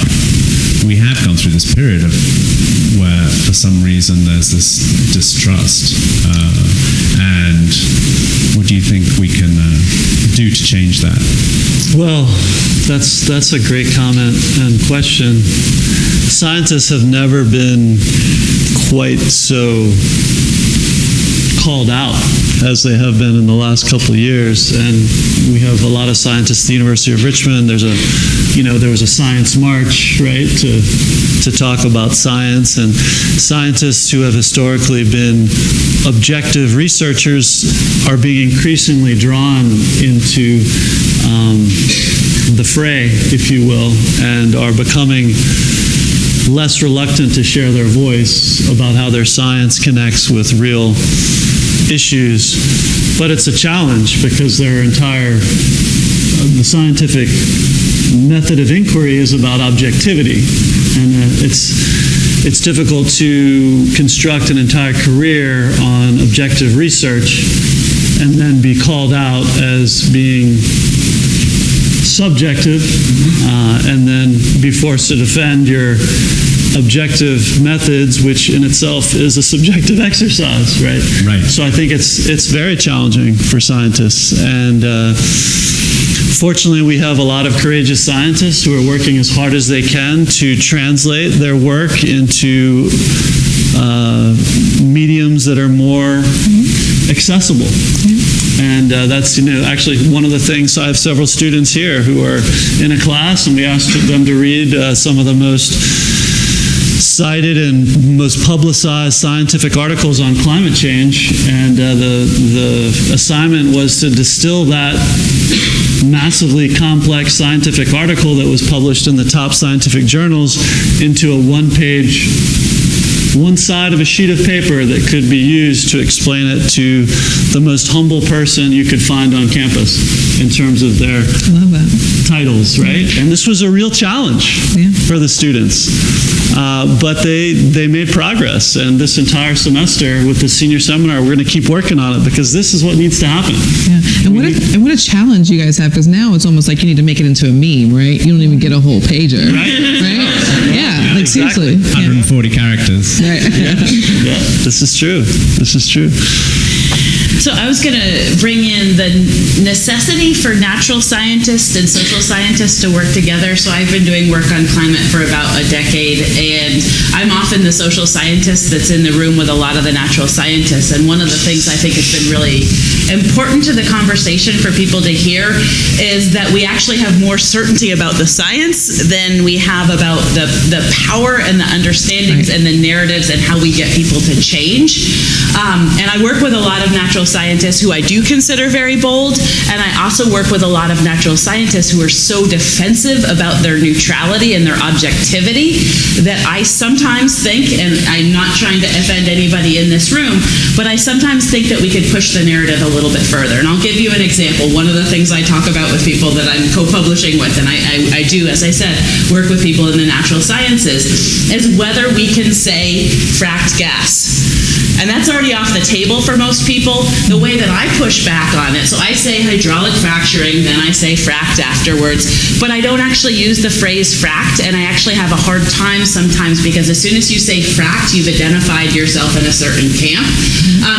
we have gone through this period of where, for some reason, there's this distrust. And what do you think we can do to change that? Well, that's a great comment and question. Scientists have never been quite so called out as they have been in the last couple of years, and we have a lot of scientists at the University of Richmond. There was a science march, right, to talk about science, and scientists who have historically been objective researchers are being increasingly drawn into the fray, if you will, and are becoming less reluctant to share their voice about how their science connects with real issues. But it's a challenge because the scientific method of inquiry is about objectivity, and it's difficult to construct an entire career on objective research and then be called out as being subjective, and then be forced to defend your objective methods, which in itself is a subjective exercise, right? Right. So I think it's very challenging for scientists, and fortunately we have a lot of courageous scientists who are working as hard as they can to translate their work into mediums that are more accessible. And that's actually one of the things. So I have several students here who are in a class, and we asked them to read some of the most cited and most publicized scientific articles on climate change, and the assignment was to distill that massively complex scientific article that was published in the top scientific journals into a one side of a sheet of paper that could be used to explain it to the most humble person you could find on campus in terms of their titles, right? And this was a real challenge for the students. But they made progress, and this entire semester with the senior seminar, we're going to keep working on it because this is what needs to happen. Yeah, and what a challenge you guys have, because now it's almost like you need to make it into a meme, right? You don't even get a whole pager, right? Yeah, like exactly. Seriously. 140 characters. Right. Yeah, this is true. So I was going to bring in the necessity for natural scientists and social scientists to work together. So I've been doing work on climate for about a decade, and I'm often the social scientist that's in the room with a lot of the natural scientists. And one of the things I think has been really important to the conversation for people to hear is that we actually have more certainty about the science than we have about the power and the understandings and the narratives and how we get people to change. And I work with a lot of natural scientists who I do consider very bold, and I also work with a lot of natural scientists who are so defensive about their neutrality and their objectivity that I sometimes think, and I'm not trying to offend anybody in this room, but I sometimes think that we could push the narrative a little bit further. And I'll give you an example. One of the things I talk about with people that I'm co-publishing with, and I do, as I said, work with people in the natural sciences, is whether we can say fracked gas. And that's already off the table for most people. The way that I push back on it, so I say hydraulic fracturing, then I say fracked afterwards, but I don't actually use the phrase fracked, and I actually have a hard time sometimes because as soon as you say fracked, you've identified yourself in a certain camp.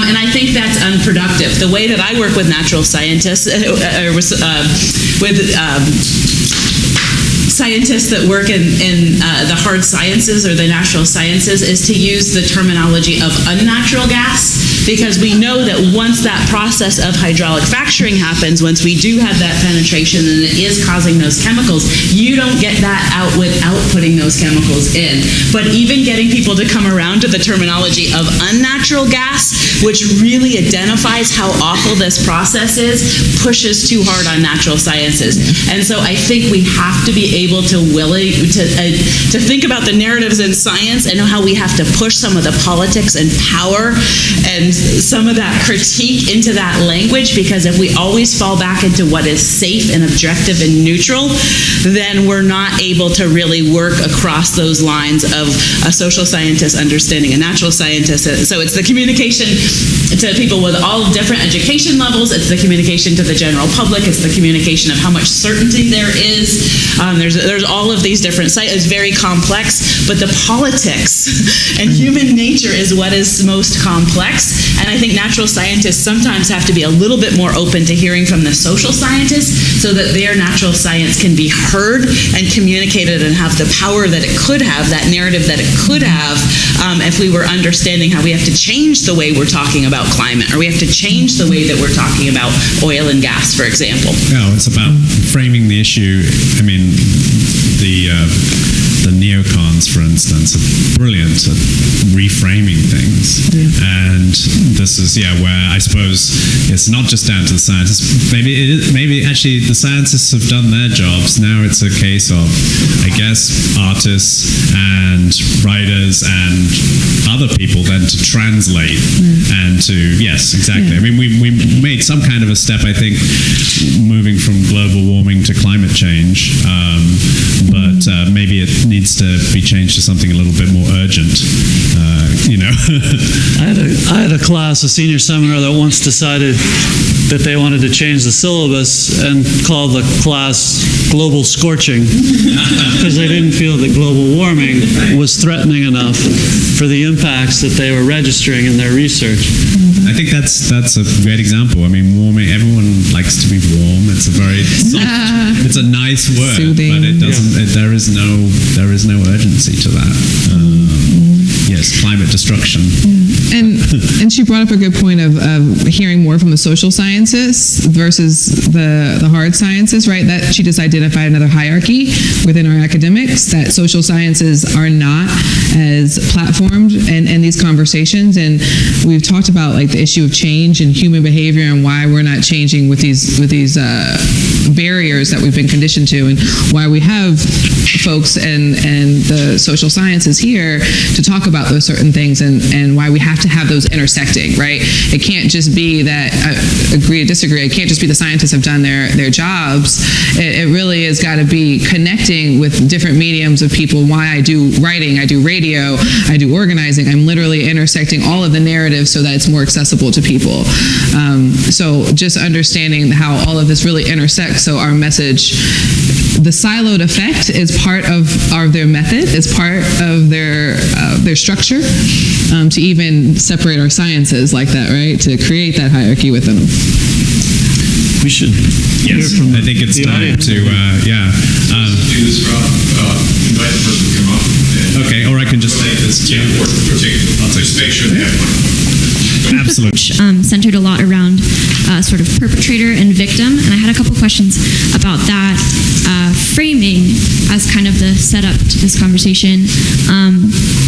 And I think that's unproductive. The way that I work with natural scientists, scientists that work in the hard sciences or the natural sciences, is to use the terminology of unnatural gas, because we know that once that process of hydraulic fracturing happens, once we do have that penetration and it is causing those chemicals, you don't get that out without putting those chemicals in. But even getting people to come around to the terminology of unnatural gas, which really identifies how awful this process is, pushes too hard on natural sciences. And so I think we have to be able to think about the narratives in science and how we have to push some of the politics and power and some of that critique into that language, because if we always fall back into what is safe and objective and neutral, then we're not able to really work across those lines of a social scientist understanding a natural scientist. So it's the communication to people with all different education levels, it's the communication to the general public, it's the communication of how much certainty there is. There's all of these different sides. It's very complex, but the politics and human nature is what is most complex. And I think natural scientists sometimes have to be a little bit more open to hearing from the social scientists so that their natural science can be heard and communicated and have the power that it could have, that narrative that it could have, if we were understanding how we have to change the way we're talking about climate, or we have to change the way that we're talking about oil and gas, for example. No, it's about framing the issue. I mean, the neocons, for instance, are brilliant at reframing things. And this is, where I suppose it's not just down to the scientists. Maybe actually the scientists have done their jobs. Now it's a case of, I guess, artists and writers and other people then to translate and to, yes, exactly. I mean, we made some kind of a step, I think, moving from global warming to climate change, but maybe it needs to be changed to something a little bit more urgent, I had a class, a senior seminar, that once decided that they wanted to change the syllabus and call the class global scorching because they didn't feel that global warming was threatening enough for the impacts that they were registering in their research. I think that's a great example. I mean, warming, everyone likes to be warm. It's a very soft, it's a nice word, soothing, but it doesn't, there is no urgency to that. Yes, climate destruction. And she brought up a good point of hearing more from the social sciences versus the hard sciences, right? That she just identified another hierarchy within our academics, that social sciences are not as platformed in these conversations. And we've talked about like the issue of change and human behavior and why we're not changing with these barriers that we've been conditioned to, and why we have folks and the social sciences here to talk about those certain things, and why we have to have those intersecting, right? It can't just be that, agree or disagree, it can't just be the scientists have done their jobs. It really has got to be connecting with different mediums of people. Why I do writing, I do radio, I do organizing, I'm literally intersecting all of the narratives so that it's more accessible to people. So just understanding how all of this really intersects, so our message, the siloed effect is part of their method, is part of their structure, to even separate our sciences like that, right? To create that hierarchy within them. We should hear from I think it's time audience. to, do this, Rob. Invite the person to come up. Okay, or I can just take this too. I'll just make sure they have one. Absolutely. Centered a lot around sort of perpetrator and victim, and I had a couple questions about that framing as kind of the setup to this conversation.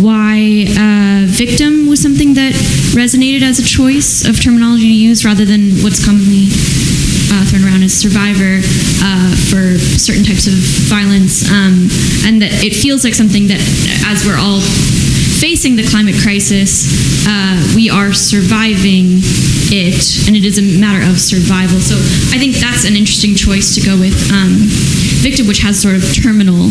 Why victim was something that resonated as a choice of terminology to use rather than what's commonly thrown around as survivor for certain types of violence, and that it feels like something that, as we're all facing the climate crisis, we are surviving it, and it is a matter of survival. So I think that's an interesting choice to go with victim, which has sort of terminal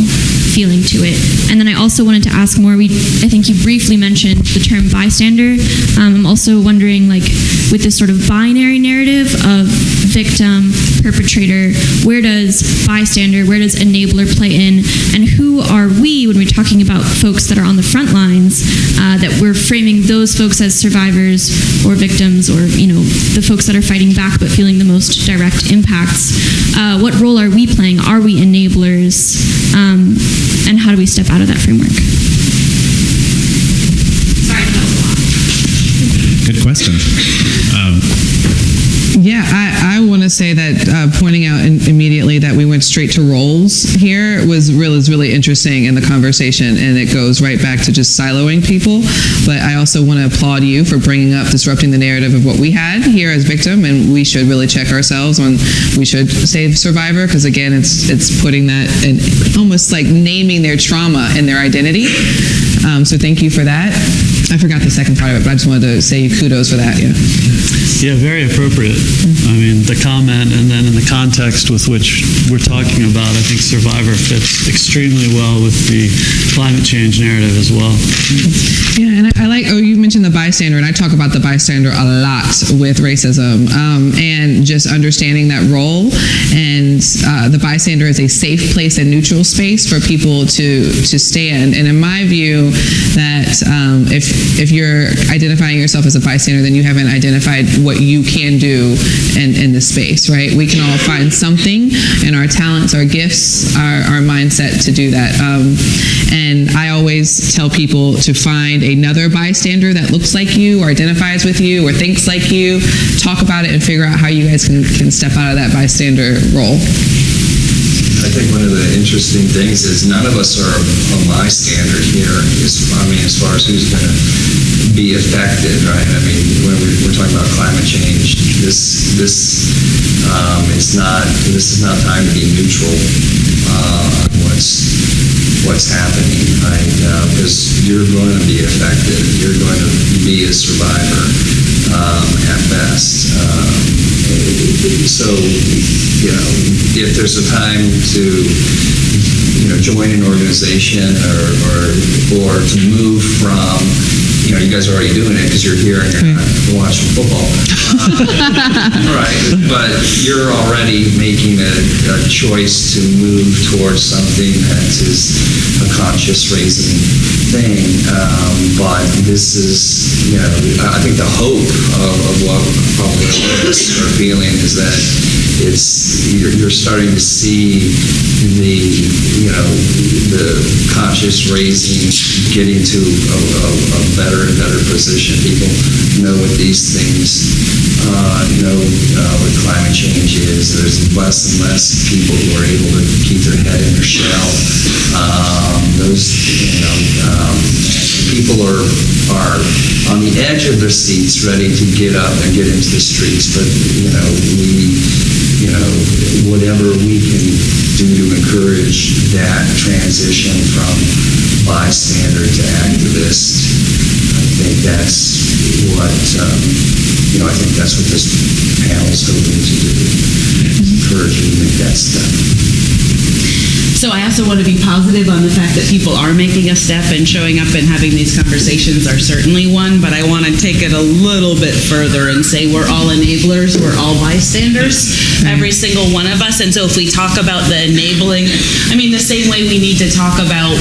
feeling to it. And then I also wanted to ask more, I think you briefly mentioned the term bystander. I'm also wondering, like, with this sort of binary narrative of victim, perpetrator, where does bystander, where does enabler play in, and who are we when we're talking about folks that are on the front lines, that we're framing those folks as survivors or victims, or, you know, the folks that are fighting back but feeling the most direct impacts. What role are we playing? Are we enablers? And how do we step out of that framework? Sorry, that was a lot. Good question. Yeah, I want to say that pointing out immediately that we went straight to roles here was really interesting in the conversation, and it goes right back to just siloing people. But I also want to applaud you for bringing up disrupting the narrative of what we had here as victim, and we should really check ourselves on we should say survivor, because again, it's putting that and almost like naming their trauma and their identity. So thank you for that. I forgot the second part of it, but I just wanted to say kudos for that. Yeah, very appropriate. I mean, the comment, and then in the context with which we're talking about, I think survivor fits extremely well with the climate change narrative as well. Yeah, and I like, you mentioned the bystander, and I talk about the bystander a lot with racism, and just understanding that role, and the bystander is a safe place and neutral space for people to stand. And in my view, that if you're identifying yourself as a bystander, then you haven't identified what you can do in this space, right? We can all find something, and our talents, our gifts, our mindset to do that. And I always tell people to find another bystander that looks like you, or identifies with you, or thinks like you. Talk about it and figure out how you guys can step out of that bystander role. I think one of the interesting things is none of us are a bystander here. As far as who's going to be affected, right? I mean, when we're talking about climate change, this is not time to be neutral on what's happening, right? Because you're going to be affected. You're going to be a survivor at best. So, you know, if there's a time to, you know, join an organization or to move from, you know, you guys are already doing it because you're here and you're not watching football. Right. But you're already making a choice to move towards something that is a conscious raising thing. But this is, you know, I think the hope of what probably us are feeling is that you're starting to see the conscious raising getting to a better and better position. People know what these things, what climate change is. There's less and less people who are able to keep their head in their shell. People are on the edge of their seats, ready to get up and get into the streets. But whatever we can do to encourage that transition from bystander to activist, I think that's what this panel is hoping to do. Encourage you to make that step. So I also want to be positive on the fact that people are making a step, and showing up and having these conversations are certainly one, but I want to take it a little bit further and say we're all enablers, we're all bystanders, every single one of us. And so if we talk about the enabling, I mean, the same way we need to talk about,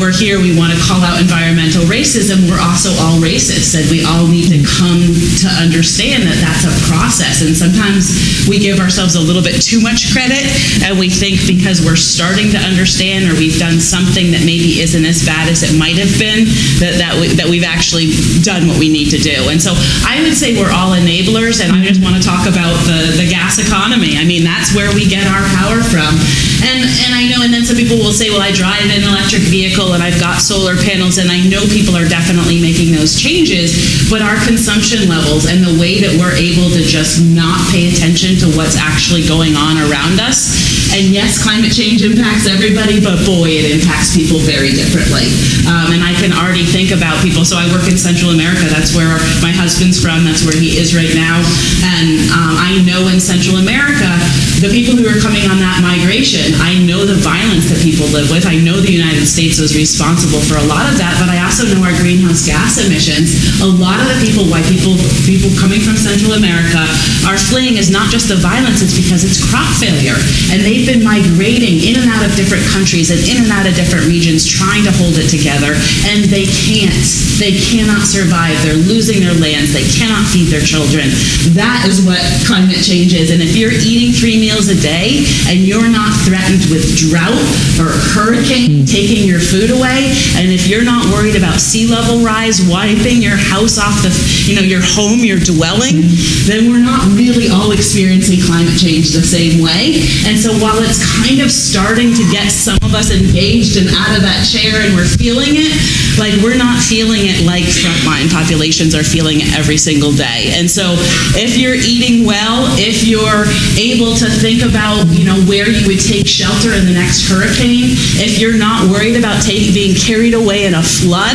we're here, we want to call out environmental racism, we're also all racist, and we all need to come to understand that that's a process. And sometimes we give ourselves a little bit too much credit, and we think because we're starting to understand, or we've done something that maybe isn't as bad as it might have been, that we've actually done what we need to do. And so I would say we're all enablers, and I just want to talk about the gas economy. I mean, that's where we get our power from. And I know, and then some people will say, well, I drive an electric vehicle and I've got solar panels, and I know people are definitely making those changes, but our consumption levels and the way that we're able to just not pay attention to what's actually going on around us, and yet yes, climate change impacts everybody, but boy, it impacts people very differently. And I can already think about people. So I work in Central America. That's where my husband's from. That's where he is right now. And I know in Central America, the people who are coming on that migration, I know the violence that people live with. I know the United States was responsible for a lot of that, but I also know our greenhouse gas emissions. A lot of the people, why people coming from Central America are fleeing is not just the violence, it's because it's crop failure. And they've been migrating in and out of different countries and in and out of different regions trying to hold it together, and they can't. They cannot survive. They're losing their lands. They cannot feed their children. That is what climate change is. And if you're eating 3 meals a day and you're not threatened with drought or hurricane taking your food away, and if you're not worried about sea level rise wiping your house off your home, your dwelling, then we're not really all experiencing climate change the same way. And so while it's kind of starting to get some of us engaged and out of that chair and we're feeling it, like we're not feeling it like frontline populations are feeling it every single day. And so if you're eating well, if you're able to think about, where you would take shelter in the next hurricane, if you're not worried about being carried away in a flood,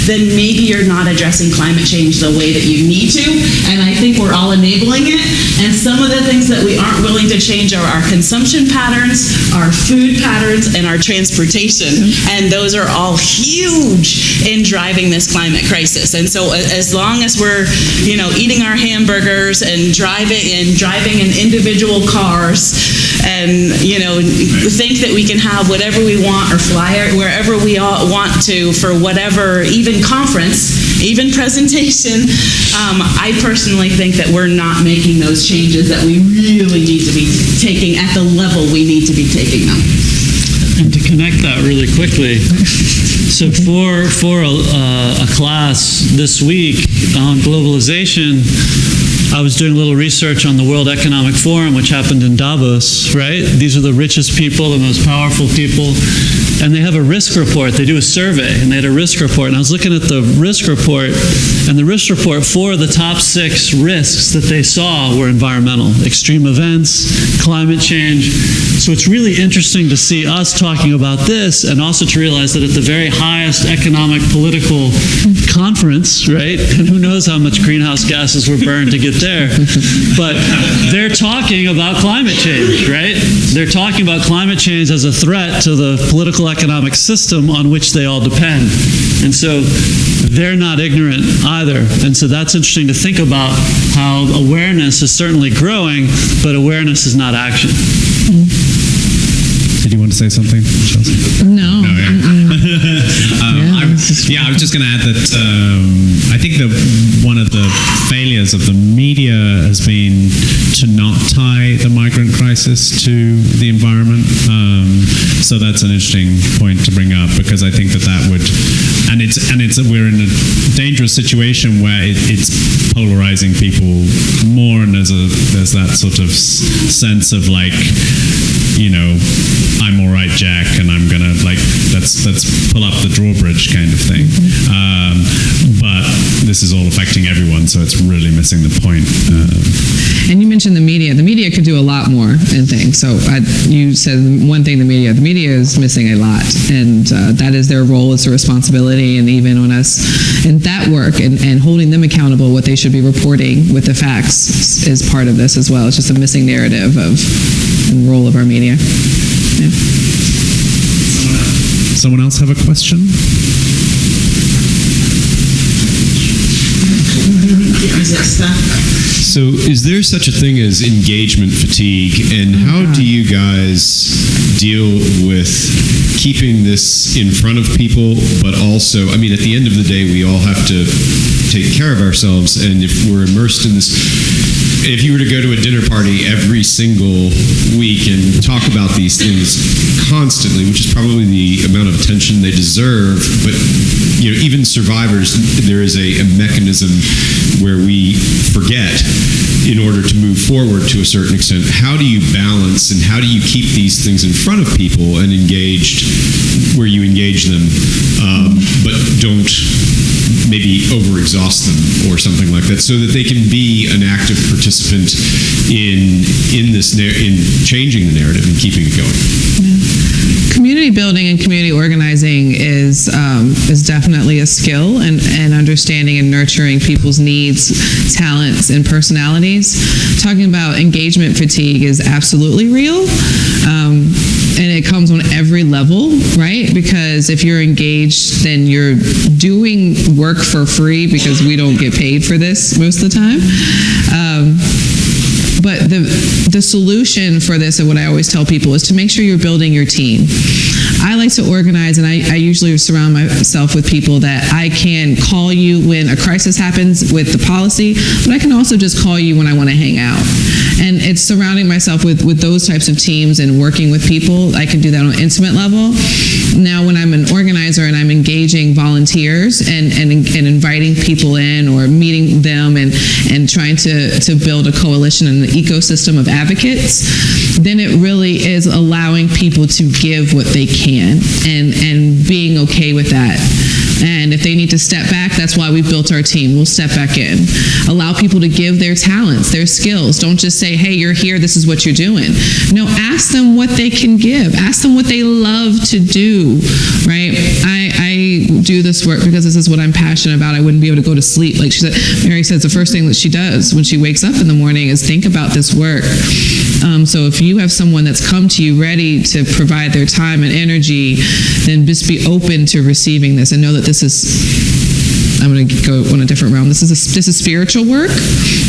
then maybe you're not addressing climate change the way that you need to. And I think we're all enabling it. And some of the things that we aren't willing to change are our consumption patterns, our food patterns, and our transportation. And those are all huge in driving this climate crisis. And so as long as we're, eating our hamburgers and driving in individual cars and, think that we can have whatever we want or fly wherever we all want to for whatever, even conference, even presentation, I personally think that we're not making those changes that we really need to be taking at the level we need to be taking them. And to connect that really quickly, so for a class this week on globalization, I was doing a little research on the World Economic Forum, which happened in Davos, right? These are the richest people, the most powerful people, and they have a risk report. They do a survey, and they had a risk report. And I was looking at the risk report, and the risk report, 4 of the top 6 risks that they saw were environmental, extreme events, climate change. So it's really interesting to see us talking about this, and also to realize that at the very highest economic, political conference, right? And who knows how much greenhouse gases were burned to get there, but they're talking about climate change, right? They're talking about climate change as a threat to the political economic system on which they all depend. And so they're not ignorant either. And so that's interesting to think about how awareness is certainly growing, but awareness is not action. Did you want to say something, Chelsea? No. I was just going to add that I think that one of the failures of the media has been to not tie the migrant crisis to the environment. So that's an interesting point to bring up, because I think that would, and we're in a dangerous situation where it's polarizing people more, and there's that sort of sense of like, I'm all right, Jack, and I'm gonna let's pull up the drawbridge kind of thing. But this is all affecting everyone, so it's really missing the point. And you mentioned the media. The media could do a lot more in things. So you said one thing, the media is missing a lot, and that is their role, it's a responsibility, and even on us in that work and holding them accountable, what they should be reporting with the facts is part of this as well. It's just a missing narrative of the role of our media. Yeah. Someone else have a question? So is there such a thing as engagement fatigue, and how do you guys deal with keeping this in front of people, but also, at the end of the day, we all have to take care of ourselves, and if we're immersed in this, if you were to go to a dinner party every single week and talk about these things constantly, which is probably the amount of attention they deserve, but even survivors, there is a mechanism where we forget in order to move forward to a certain extent. How do you balance, and how do you keep these things in front of people and engaged where you engage them, but don't maybe overexhaust them or something like that, so that they can be an active participant participant in changing the narrative and keeping it going. Community building and community organizing is definitely a skill, and understanding and nurturing people's needs, talents, and personalities. Talking about engagement fatigue is absolutely real. And it comes on every level, right? Because if you're engaged, then you're doing work for free, because we don't get paid for this most of the time. But the solution for this, and what I always tell people, is to make sure you're building your team. I like to organize, and I usually surround myself with people that I can call you when a crisis happens with the policy, but I can also just call you when I want to hang out. And it's surrounding myself with those types of teams and working with people. I can do that on an intimate level. Now, when I'm an organizer and I'm engaging volunteers and inviting people in, or meeting them and trying to build a coalition and an ecosystem of advocates, then it really is allowing people to give what they can and being okay with that. And if they need to step back, that's why we've built our team. We'll step back in. Allow people to give their talents, their skills. Don't just say, hey, you're here, this is what you're doing. No, ask them what they can give. Ask them what they love to do, right? I do this work because this is what I'm passionate about. I wouldn't be able to go to sleep. Like Mary says, the first thing that she does when she wakes up in the morning is think about this work. So if you have someone that's come to you ready to provide their time and energy, then just be open to receiving this, and know that this is, I'm going to go on a different realm. This is spiritual work,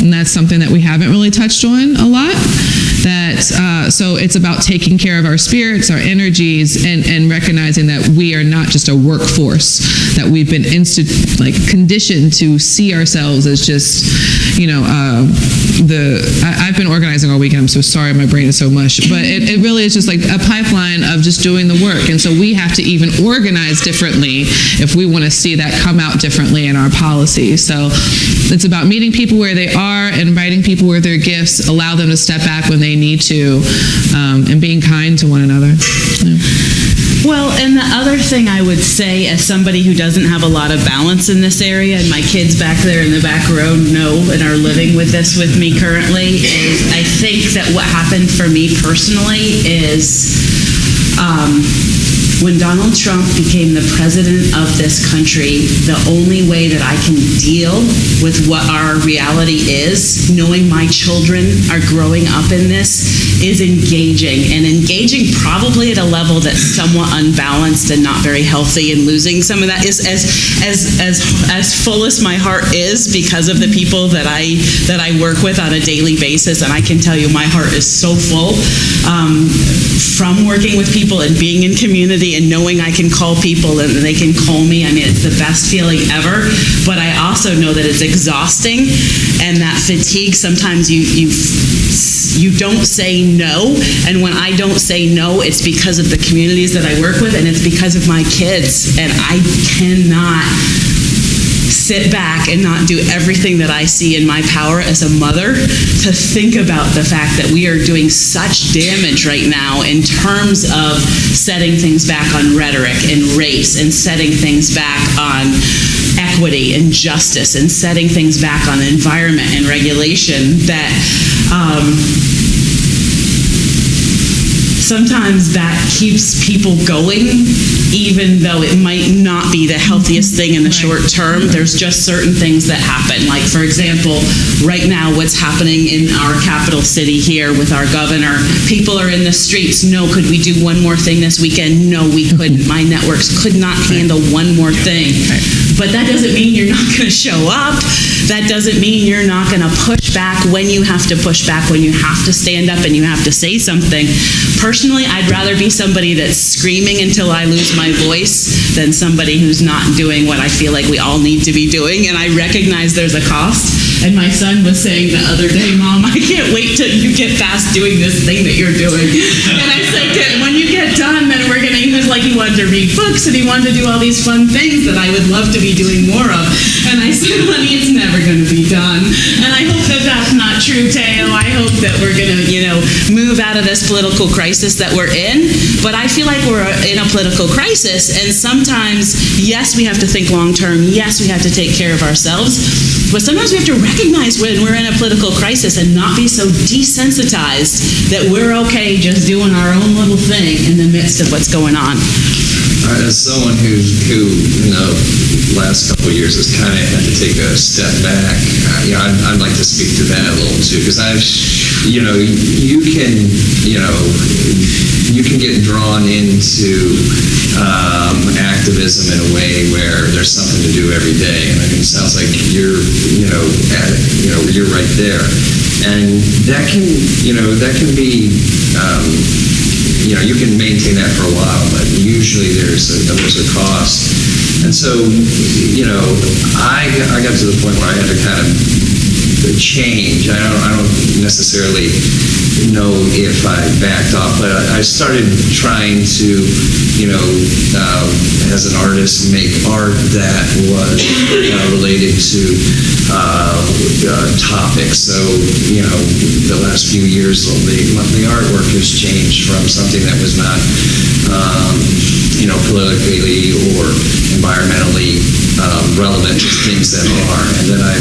and that's something that we haven't really touched on a lot. So it's about taking care of our spirits, our energies, and recognizing that we are not just a workforce, that we've been conditioned to see ourselves as just, I've been organizing all weekend. I'm so sorry, my brain is so mush, but it really is just like a pipeline of just doing the work. And so we have to even organize differently if we want to see that come out differently in our policy. So it's about meeting people where they are, inviting people with their gifts, allow them to step back when they need to, and being kind to one another. Yeah. Well, and the other thing I would say, as somebody who doesn't have a lot of balance in this area, and my kids back there in the back row know and are living with this with me currently, is I think that what happened for me personally is when Donald Trump became the president of this country, the only way that I can deal with what our reality is, knowing my children are growing up in this, is engaging. And engaging probably at a level that's somewhat unbalanced and not very healthy, and losing some of that is as full as my heart is because of the people that I work with on a daily basis. And I can tell you my heart is so full from working with people and being in community and knowing I can call people and they can call me. I mean, it's the best feeling ever. But I also know that it's exhausting, and that fatigue, sometimes you don't say no. And when I don't say no, it's because of the communities that I work with, and it's because of my kids. And I cannot sit back and not do everything that I see in my power as a mother to think about the fact that we are doing such damage right now in terms of setting things back on rhetoric and race, and setting things back on equity and justice, and setting things back on environment and regulation, that sometimes that keeps people going, even though it might not be the healthiest thing in the short term. There's just certain things that happen. Like, for example, right now, what's happening in our capital city here with our governor, people are in the streets. No, could we do one more thing this weekend? No, we couldn't. My networks could not handle one more thing. But that doesn't mean you're not going to show up. That doesn't mean you're not going to push back when you have to push back, when you have to stand up and you have to say something. Personally, I'd rather be somebody that's screaming until I lose my voice than somebody who's not doing what I feel like we all need to be doing. And I recognize there's a cost. And my son was saying the other day, Mom, I can't wait till you get past doing this thing that you're doing. And I said, when you get done, then we're going to, he was like, he wanted to read books and he wanted to do all these fun things that I would love to be doing more of. And I said, honey, it's never going to be done. And I hope that that's not true, Teo. I hope that we're going to, move out of this political crisis that we're in. But I feel like we're in a political crisis. And sometimes, yes, we have to think long term. Yes, we have to take care of ourselves. But sometimes we have to recognize when we're in a political crisis and not be so desensitized that we're okay just doing our own little thing in the midst of what's going on. As someone who in the last couple of years has kind of had to take a step back, I'd like to speak to that a little too, because you can get drawn into activism in a way where there's something to do every day, and I mean, it sounds like you're right there, and that can be. You can maintain that for a while, but usually there's a cost. And so, I got to the point where I had to kind of change. I don't necessarily know if I backed off, but I started trying to, as an artist, make art that was related to topics. So, the last few years, the artwork has changed from something that was not, politically or environmentally relevant to things that are. And then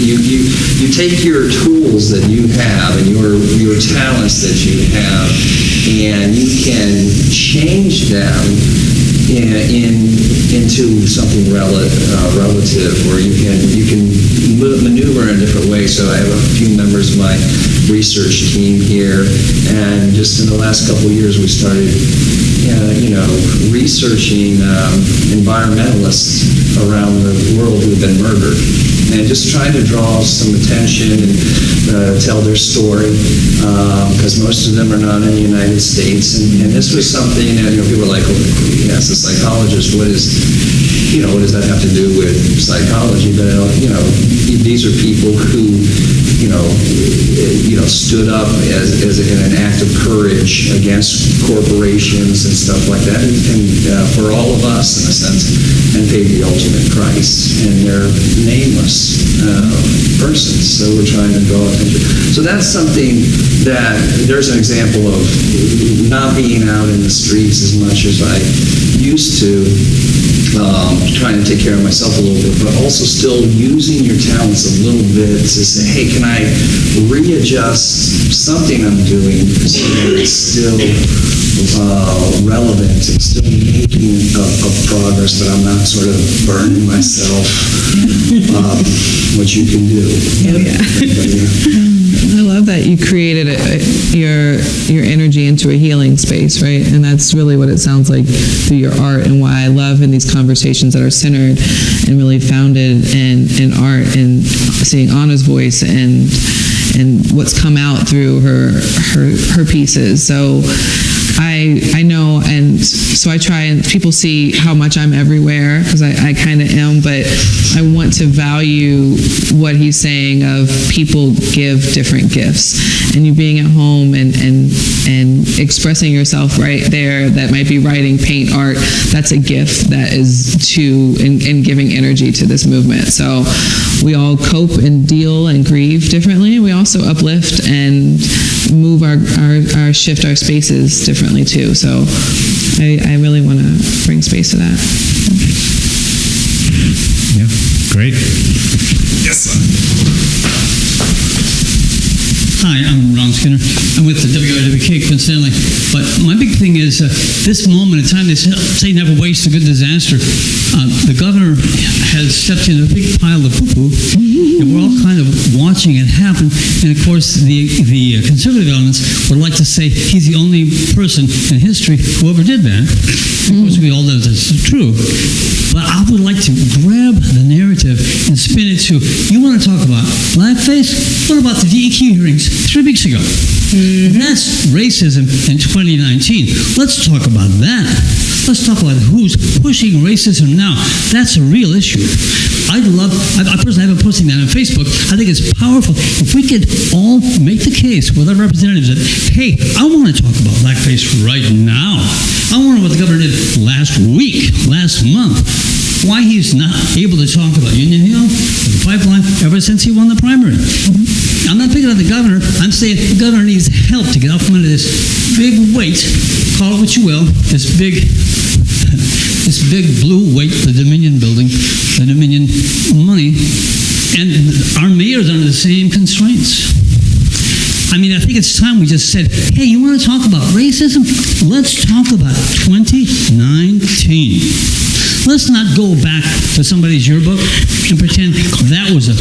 you take your tools that you have and your talents that you have, and you can change them into something relative, or you can maneuver in a different way. So I have a few members of my research team here, and just in the last couple of years we started researching environmentalists around the world who have been murdered, and just trying to draw some attention and tell their story, because most of them are not in the United States. And this was something that people are like, as a psychologist, what does that have to do with psychology? But these are people who stood up as in an act of courage against corporations and stuff like that, and for all of us, in a sense, and paid the ultimate price. And they're nameless persons, so we're trying to draw attention. So that's something that there's an example of not being out in the streets as much as I used to, trying to take care of myself a little bit, but also still using your talents a little bit to say, hey, can I readjust something I'm doing so that it's still relevant and still making a progress, but I'm not sort of burning myself, which you can do. Oh, yeah. I love that you created your energy into a healing space, right? And that's really what it sounds like through your art, and why I love in these conversations that are centered and really founded in art, and seeing Anna's voice and what's come out through her pieces. So I know, and so I try, and people see how much I'm everywhere, because I kind of am, but I want to value what he's saying of people give different gifts, and you being at home and expressing yourself right there, that might be writing, paint, art, that's a gift that is in giving energy to this movement. So we all cope and deal and grieve differently. We also uplift and move our shift our spaces differently too. So I really want to bring space to that. Yeah, great. Yes, sir. Hi, I'm Ron Skinner. I'm with the WRWK, coincidentally. But my big thing is this moment in time, they say never waste a good disaster. The governor has stepped in a big pile of poo-poo, and we're all kind of watching it happen. And of course, the conservative elements would like to say he's the only person in history who ever did that. Of course, we all know this is true. But I would like to grab the narrative and spin it to, you want to talk about blackface? What about the DEQ hearings 3 weeks ago? That's racism in 2019. Let's talk about that. Let's talk about who's pushing racism now. That's a real issue. I personally have been posting that on Facebook. I think it's powerful. If we could all make the case with our representatives that, hey, I want to talk about blackface right now. I want to know what the governor did last week, last month. Why he's not able to talk about Union Hill, the pipeline, ever since he won the primary. I'm not picking on the governor. I'm saying the governor needs help to get out from under this big weight, call it what you will, this big this big blue weight, the Dominion building, the Dominion money, and our mayor's under the same constraints. I mean, I think it's time we just said, hey, you want to talk about racism? Let's talk about 2019. Let's not go back to somebody's yearbook and pretend that was a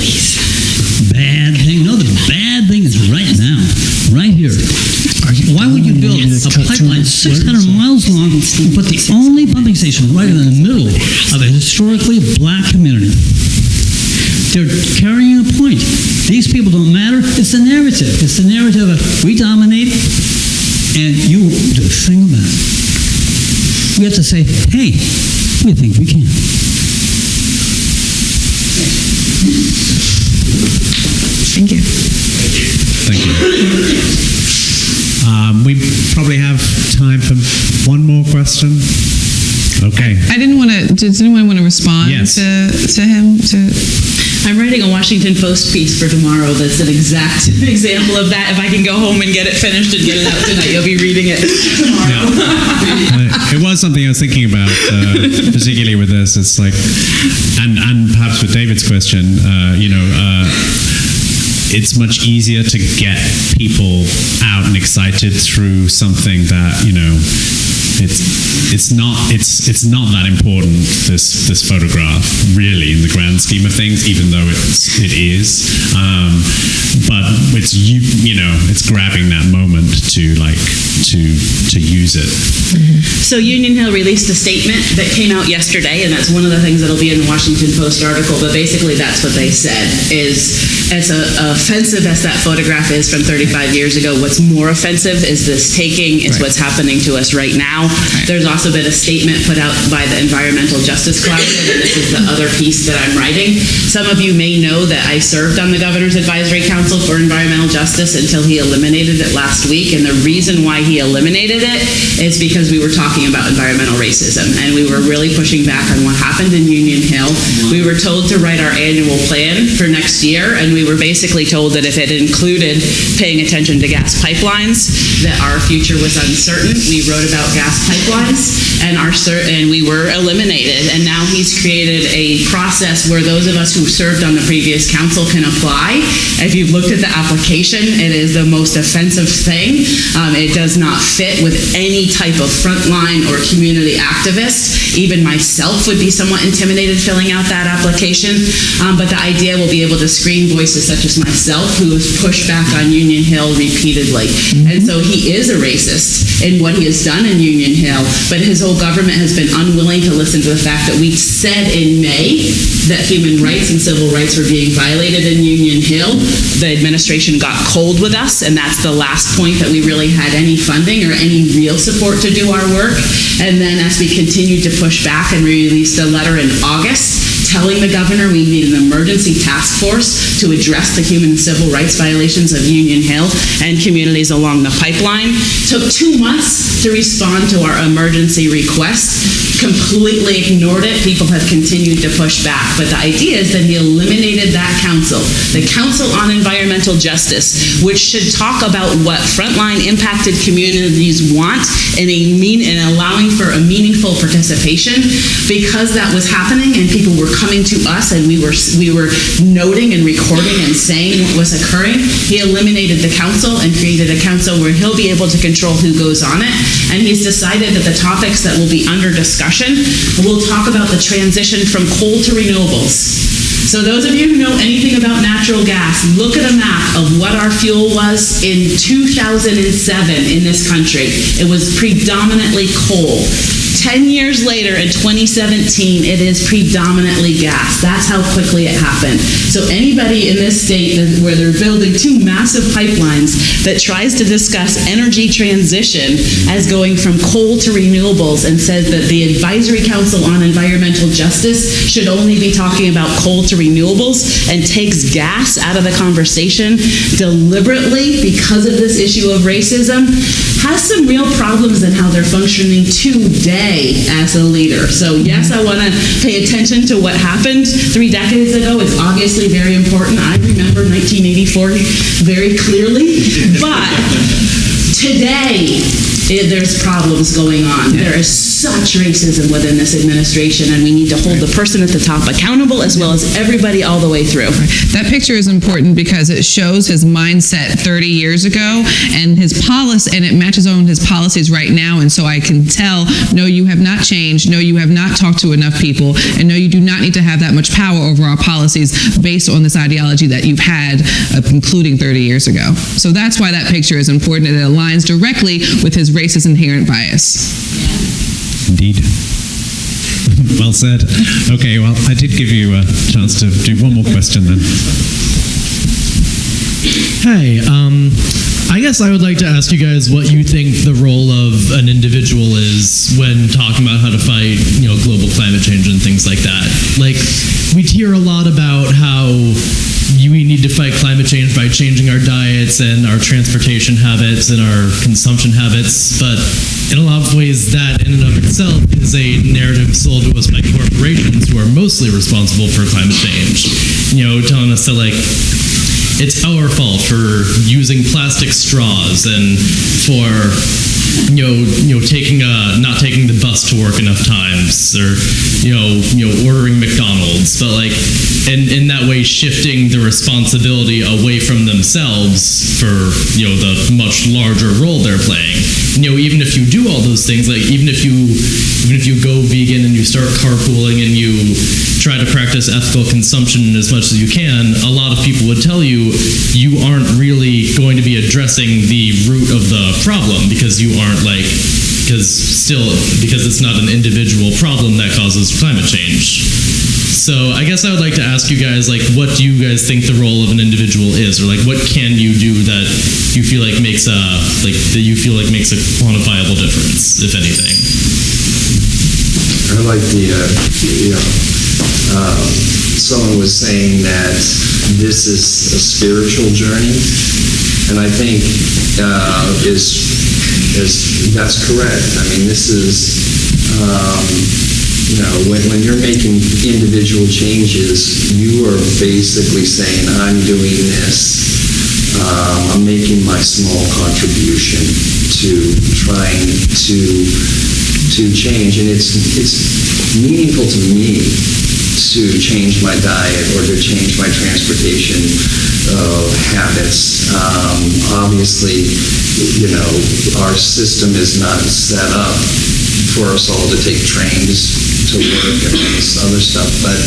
bad thing. No, the bad thing is right now, right here. Why would you build a pipeline 600 miles long and put the only pumping station right in the middle of a historically black community? They're carrying a point. These people don't matter. It's the narrative. It's the narrative of we dominate and you do a thing about it. We have to say, hey, we think we can. Thank you. Thank you. We probably have time for one more question. Okay. I didn't want to. Does anyone want to respond Yes. to him? I'm writing a Washington Post piece for tomorrow that's an exact example of that. If I can go home and get it finished and get it out tonight, you'll be reading it tomorrow. It was something I was thinking about, particularly with this. It's like, and perhaps with David's question, it's much easier to get people out and excited through something that, it's not that important, this photograph, really, in the grand scheme of things, even though it is. But it's it's grabbing that moment to use it. So Union Hill released a statement that came out yesterday, and that's one of the things that'll be in the Washington Post article, but basically that's what they said, is as offensive as that photograph is from 35 years ago, what's more offensive is this taking, is what's happening to us right now. There's also been a statement put out by the Environmental Justice Collaborative, and this is the other piece that I'm writing. Some of you may know that I served on the Governor's Advisory Council for Environmental Justice until he eliminated it last week, and the reason why he eliminated it is because we were talking about environmental racism, and we were really pushing back on what happened in Union Hill. We were told to write our annual plan for next year, and we were basically told that if it included paying attention to gas pipelines, that our future was uncertain. We wrote about gas pipelines, and we were eliminated. And now he's created a process where those of us who served on the previous council can apply. If you've looked at the application, it is the most offensive thing. It does not fit with any type of frontline or community activist. Even myself would be somewhat intimidated filling out that application. But the idea will be able to screen voices such as myself who have pushed back on Union Hill repeatedly. And so he is a racist in what he has done in Union Hill, but his whole government has been unwilling to listen to the fact that we said in May that human rights and civil rights were being violated in Union Hill. The administration got cold with us, and that's the last point that we really had any funding or any real support to do our work. And then as we continued to push back, and we released a letter in August telling the governor we need an emergency task force to address the human and civil rights violations of Union Hill and communities along the pipeline. Took 2 months to respond to our emergency request. Completely ignored it. People have continued to push back. But the idea is that he eliminated that council, the Council on Environmental Justice, which should talk about what frontline impacted communities want in allowing for a meaningful participation. Because that was happening and people were coming to us and we were noting and recording and saying what was occurring, he eliminated the council and created a council where he'll be able to control who goes on it. And he's decided that the topics that will be under discussion will talk about the transition from coal to renewables. So those of you who know anything about natural gas, look at a map of what our fuel was in 2007 in this country. It was predominantly coal. 10 years later, in 2017, it is predominantly gas. That's how quickly it happened. So anybody in this state where they're building 2 massive pipelines that tries to discuss energy transition as going from coal to renewables and says that the Advisory Council on Environmental Justice should only be talking about coal to renewables and takes gas out of the conversation deliberately because of this issue of racism has some real problems in how they're functioning today as a leader. So yes, I want to pay attention to what happened 3 decades ago. It's obviously very important. I remember 1984 very clearly, but Today, there's problems going on. There is such racism within this administration, and we need to hold the person at the top accountable as well as everybody all the way through. That picture is important because it shows his mindset 30 years ago and his policy, and it matches on his policies right now. And so I can tell, no, you have not changed. No, you have not talked to enough people. And no, you do not need to have that much power over our policies based on this ideology that you've had, including 30 years ago. So that's why that picture is important, and it aligns directly with his racist inherent bias. Indeed. Well said. Okay, well, I did give you a chance to do one more question then. Hey, I guess I would like to ask you guys what you think the role of an individual is when talking about how to fight, global climate change and things like that. Like, we hear a lot about how we need to fight climate change by changing our diets and our transportation habits and our consumption habits, but in a lot of ways that in and of itself is a narrative sold to us by corporations who are mostly responsible for climate change. Telling us that it's our fault for using plastic straws and for not taking the bus to work enough times, or ordering McDonald's, but in that way shifting the responsibility away from themselves for the much larger role they're playing. Even if you do all those things, even if you go vegan and you start carpooling and you try to practice ethical consumption as much as you can, a lot of people would tell you aren't really going to be addressing the root of the problem because you aren't because it's not an individual problem that causes climate change. So I guess I would like to ask you guys, what do you guys think the role of an individual is, or what can you do that you feel like makes a quantifiable difference, if anything? I like someone was saying that this is a spiritual journey, and I think that's correct. I mean, this is when you're making individual changes, you are basically saying, I'm doing this. I'm making my small contribution to trying to change, and it's meaningful to me to change my diet or to change my transportation habits. Obviously, our system is not set up for us all to take trains to work and all this other stuff, but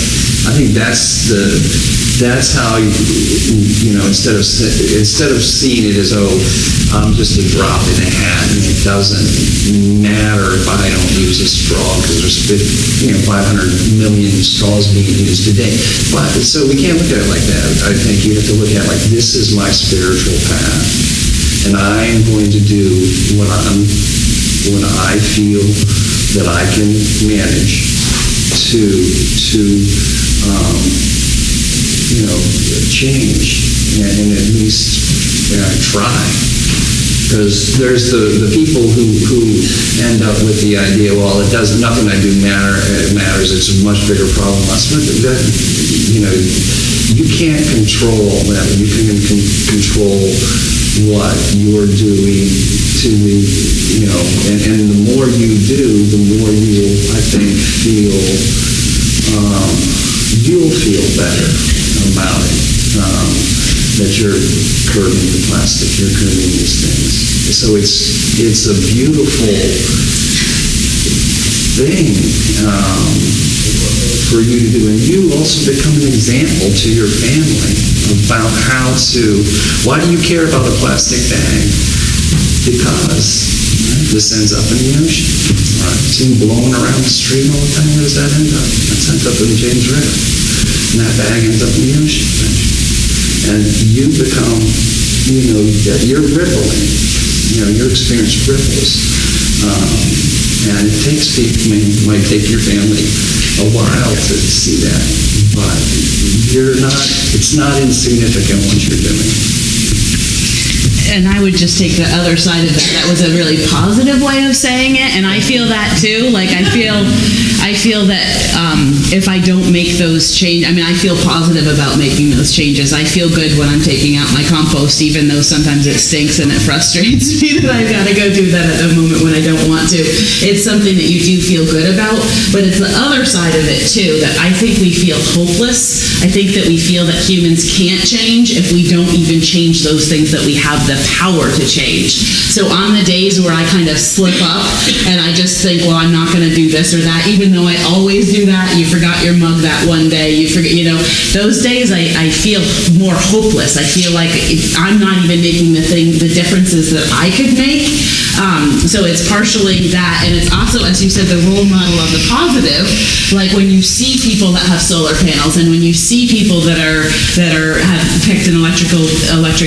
I think that's how instead of seeing it as, I'm just a drop in a hat and it doesn't matter if I don't use a straw because there's 500 million straws being used today. But so we can't look at it like that. I think you have to look at it like, this is my spiritual path, and I'm going to do what I feel that I can manage to change, and at least try. Because there's the people who end up with the idea, well, nothing I do matters, it's a much bigger problem. You can't control that. You can control what you're doing to the, and the more you do, the more you'll, I think, you'll feel better about it. That you're curbing the plastic, you're curbing these things. So it's a beautiful thing for you to do. And you also become an example to your family about why do you care about a plastic bag? Because this ends up in the ocean. Right? It's being blown around the street all the time. Where does that end up? That's ends up in the James River. And that bag ends up in the ocean. And you become, you're rippling. Your experience ripples. And it takes people, might take your family a while to see that. But it's not insignificant what you're doing. and I would just take the other side of that. That was a really positive way of saying it, and I feel that too. Like I feel that if I don't make those changes, I mean, I feel positive about making those changes. I feel good when I'm taking out my compost, even though sometimes it stinks and it frustrates me that I've got to go do that at the moment when I don't want to. It's something that you do feel good about, but it's the other side of it too, that I think we feel hopeless. I think that we feel that humans can't change if we don't even change those things that we have the power to change. So on the days where I kind of slip up and I just think, well, I'm not going to do this or that, even though I always do that, you forgot your mug that one day, you forget, those days I feel more hopeless. I feel like I'm not even making the differences that I could make. So it's partially that, and it's also, as you said, the role model of the positive. Like when you see people that have solar panels, and when you see people that have picked an electric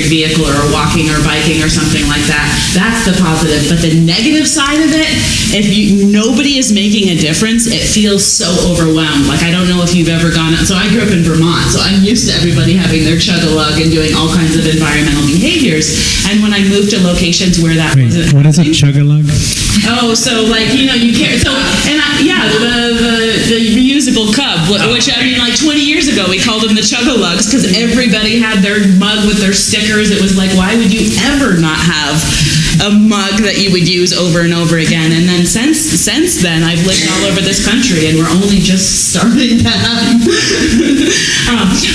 vehicle or are walking or biking or something like that, that's the positive. But the negative side of it, if nobody is making a difference, it feels so overwhelmed. Like I don't know if you've ever gone out. So I grew up in Vermont, so I'm used to everybody having their chug-a-lug and doing all kinds of environmental behaviors. And when I moved to locations where that wasn't, what is a chug-a-lug? Oh, so like you can't. So the reusable cup, which I mean, like 20 years ago we called them the chug-a-lugs because everybody had their mug with their stickers. It was like, why would you ever not have a mug that you would use over and over again? And then since then, I've lived all over this country, and we're only just starting to have.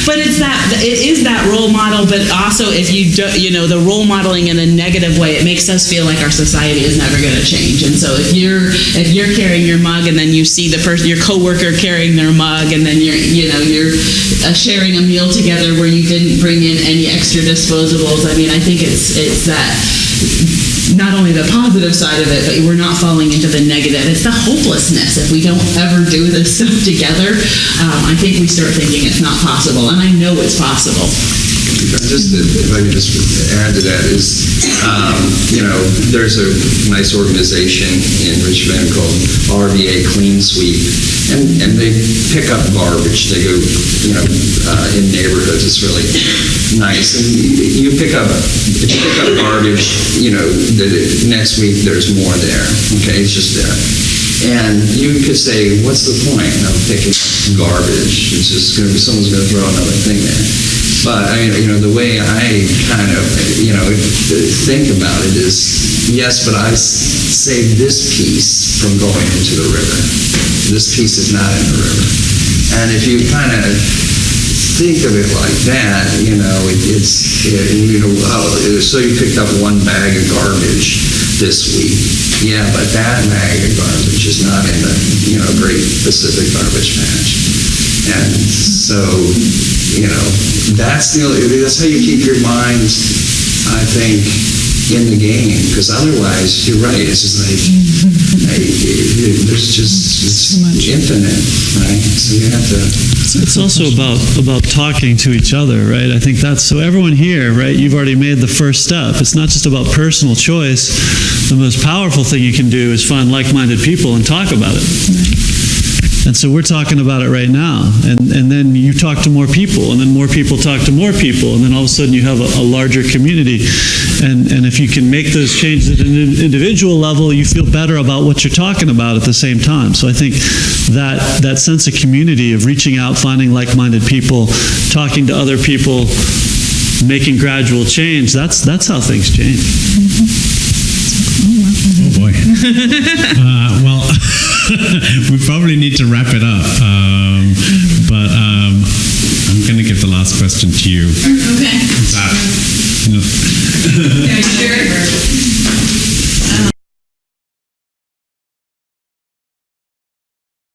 But it is that role model. But also, if you do, the role modeling in a negative way, it makes us feel like our society is never going to change. And so if you're carrying your mug, and then you see your coworker carrying their mug, and then you're sharing a meal together where you didn't bring in any extra disposables. I mean, I think it's that. Not only the positive side of it, but we're not falling into the negative. It's the hopelessness. If we don't ever do this stuff together, I think we start thinking it's not possible, and I know it's possible. If I could just add to that is, there's a nice organization in Richmond called RVA Clean Sweep, and they pick up garbage. They go, in neighborhoods. It's really nice. And if you pick up garbage, the next week there's more there. Okay, it's just there. And you could say, what's the point of picking up garbage? It's just someone's going to throw another thing there. But the way I kind of, think about it is, yes, but I saved this piece from going into the river. This piece is not in the river. And if you kind of think of it like that, so you picked up one bag of garbage this week. Yeah, but that bag of garbage is not in the, Great Pacific Garbage Patch. And so, that's how you keep your mind, I think, in the game, because otherwise, you're right, it's just like, it's infinite, right? So you have to... It's also about talking to each other, right? I think that's, so everyone here, right, you've already made the first step. It's not just about personal choice. The most powerful thing you can do is find like-minded people and talk about it. And so we're talking about it right now. And then you talk to more people, and then more people talk to more people, and then all of a sudden you have a larger community. And if you can make those changes at an individual level, you feel better about what you're talking about at the same time. So I think that sense of community, of reaching out, finding like-minded people, talking to other people, making gradual change, that's how things change. Oh boy. Well, we probably need to wrap it up. But I'm going to give the last question to you. Okay. Zach. Yeah, sure.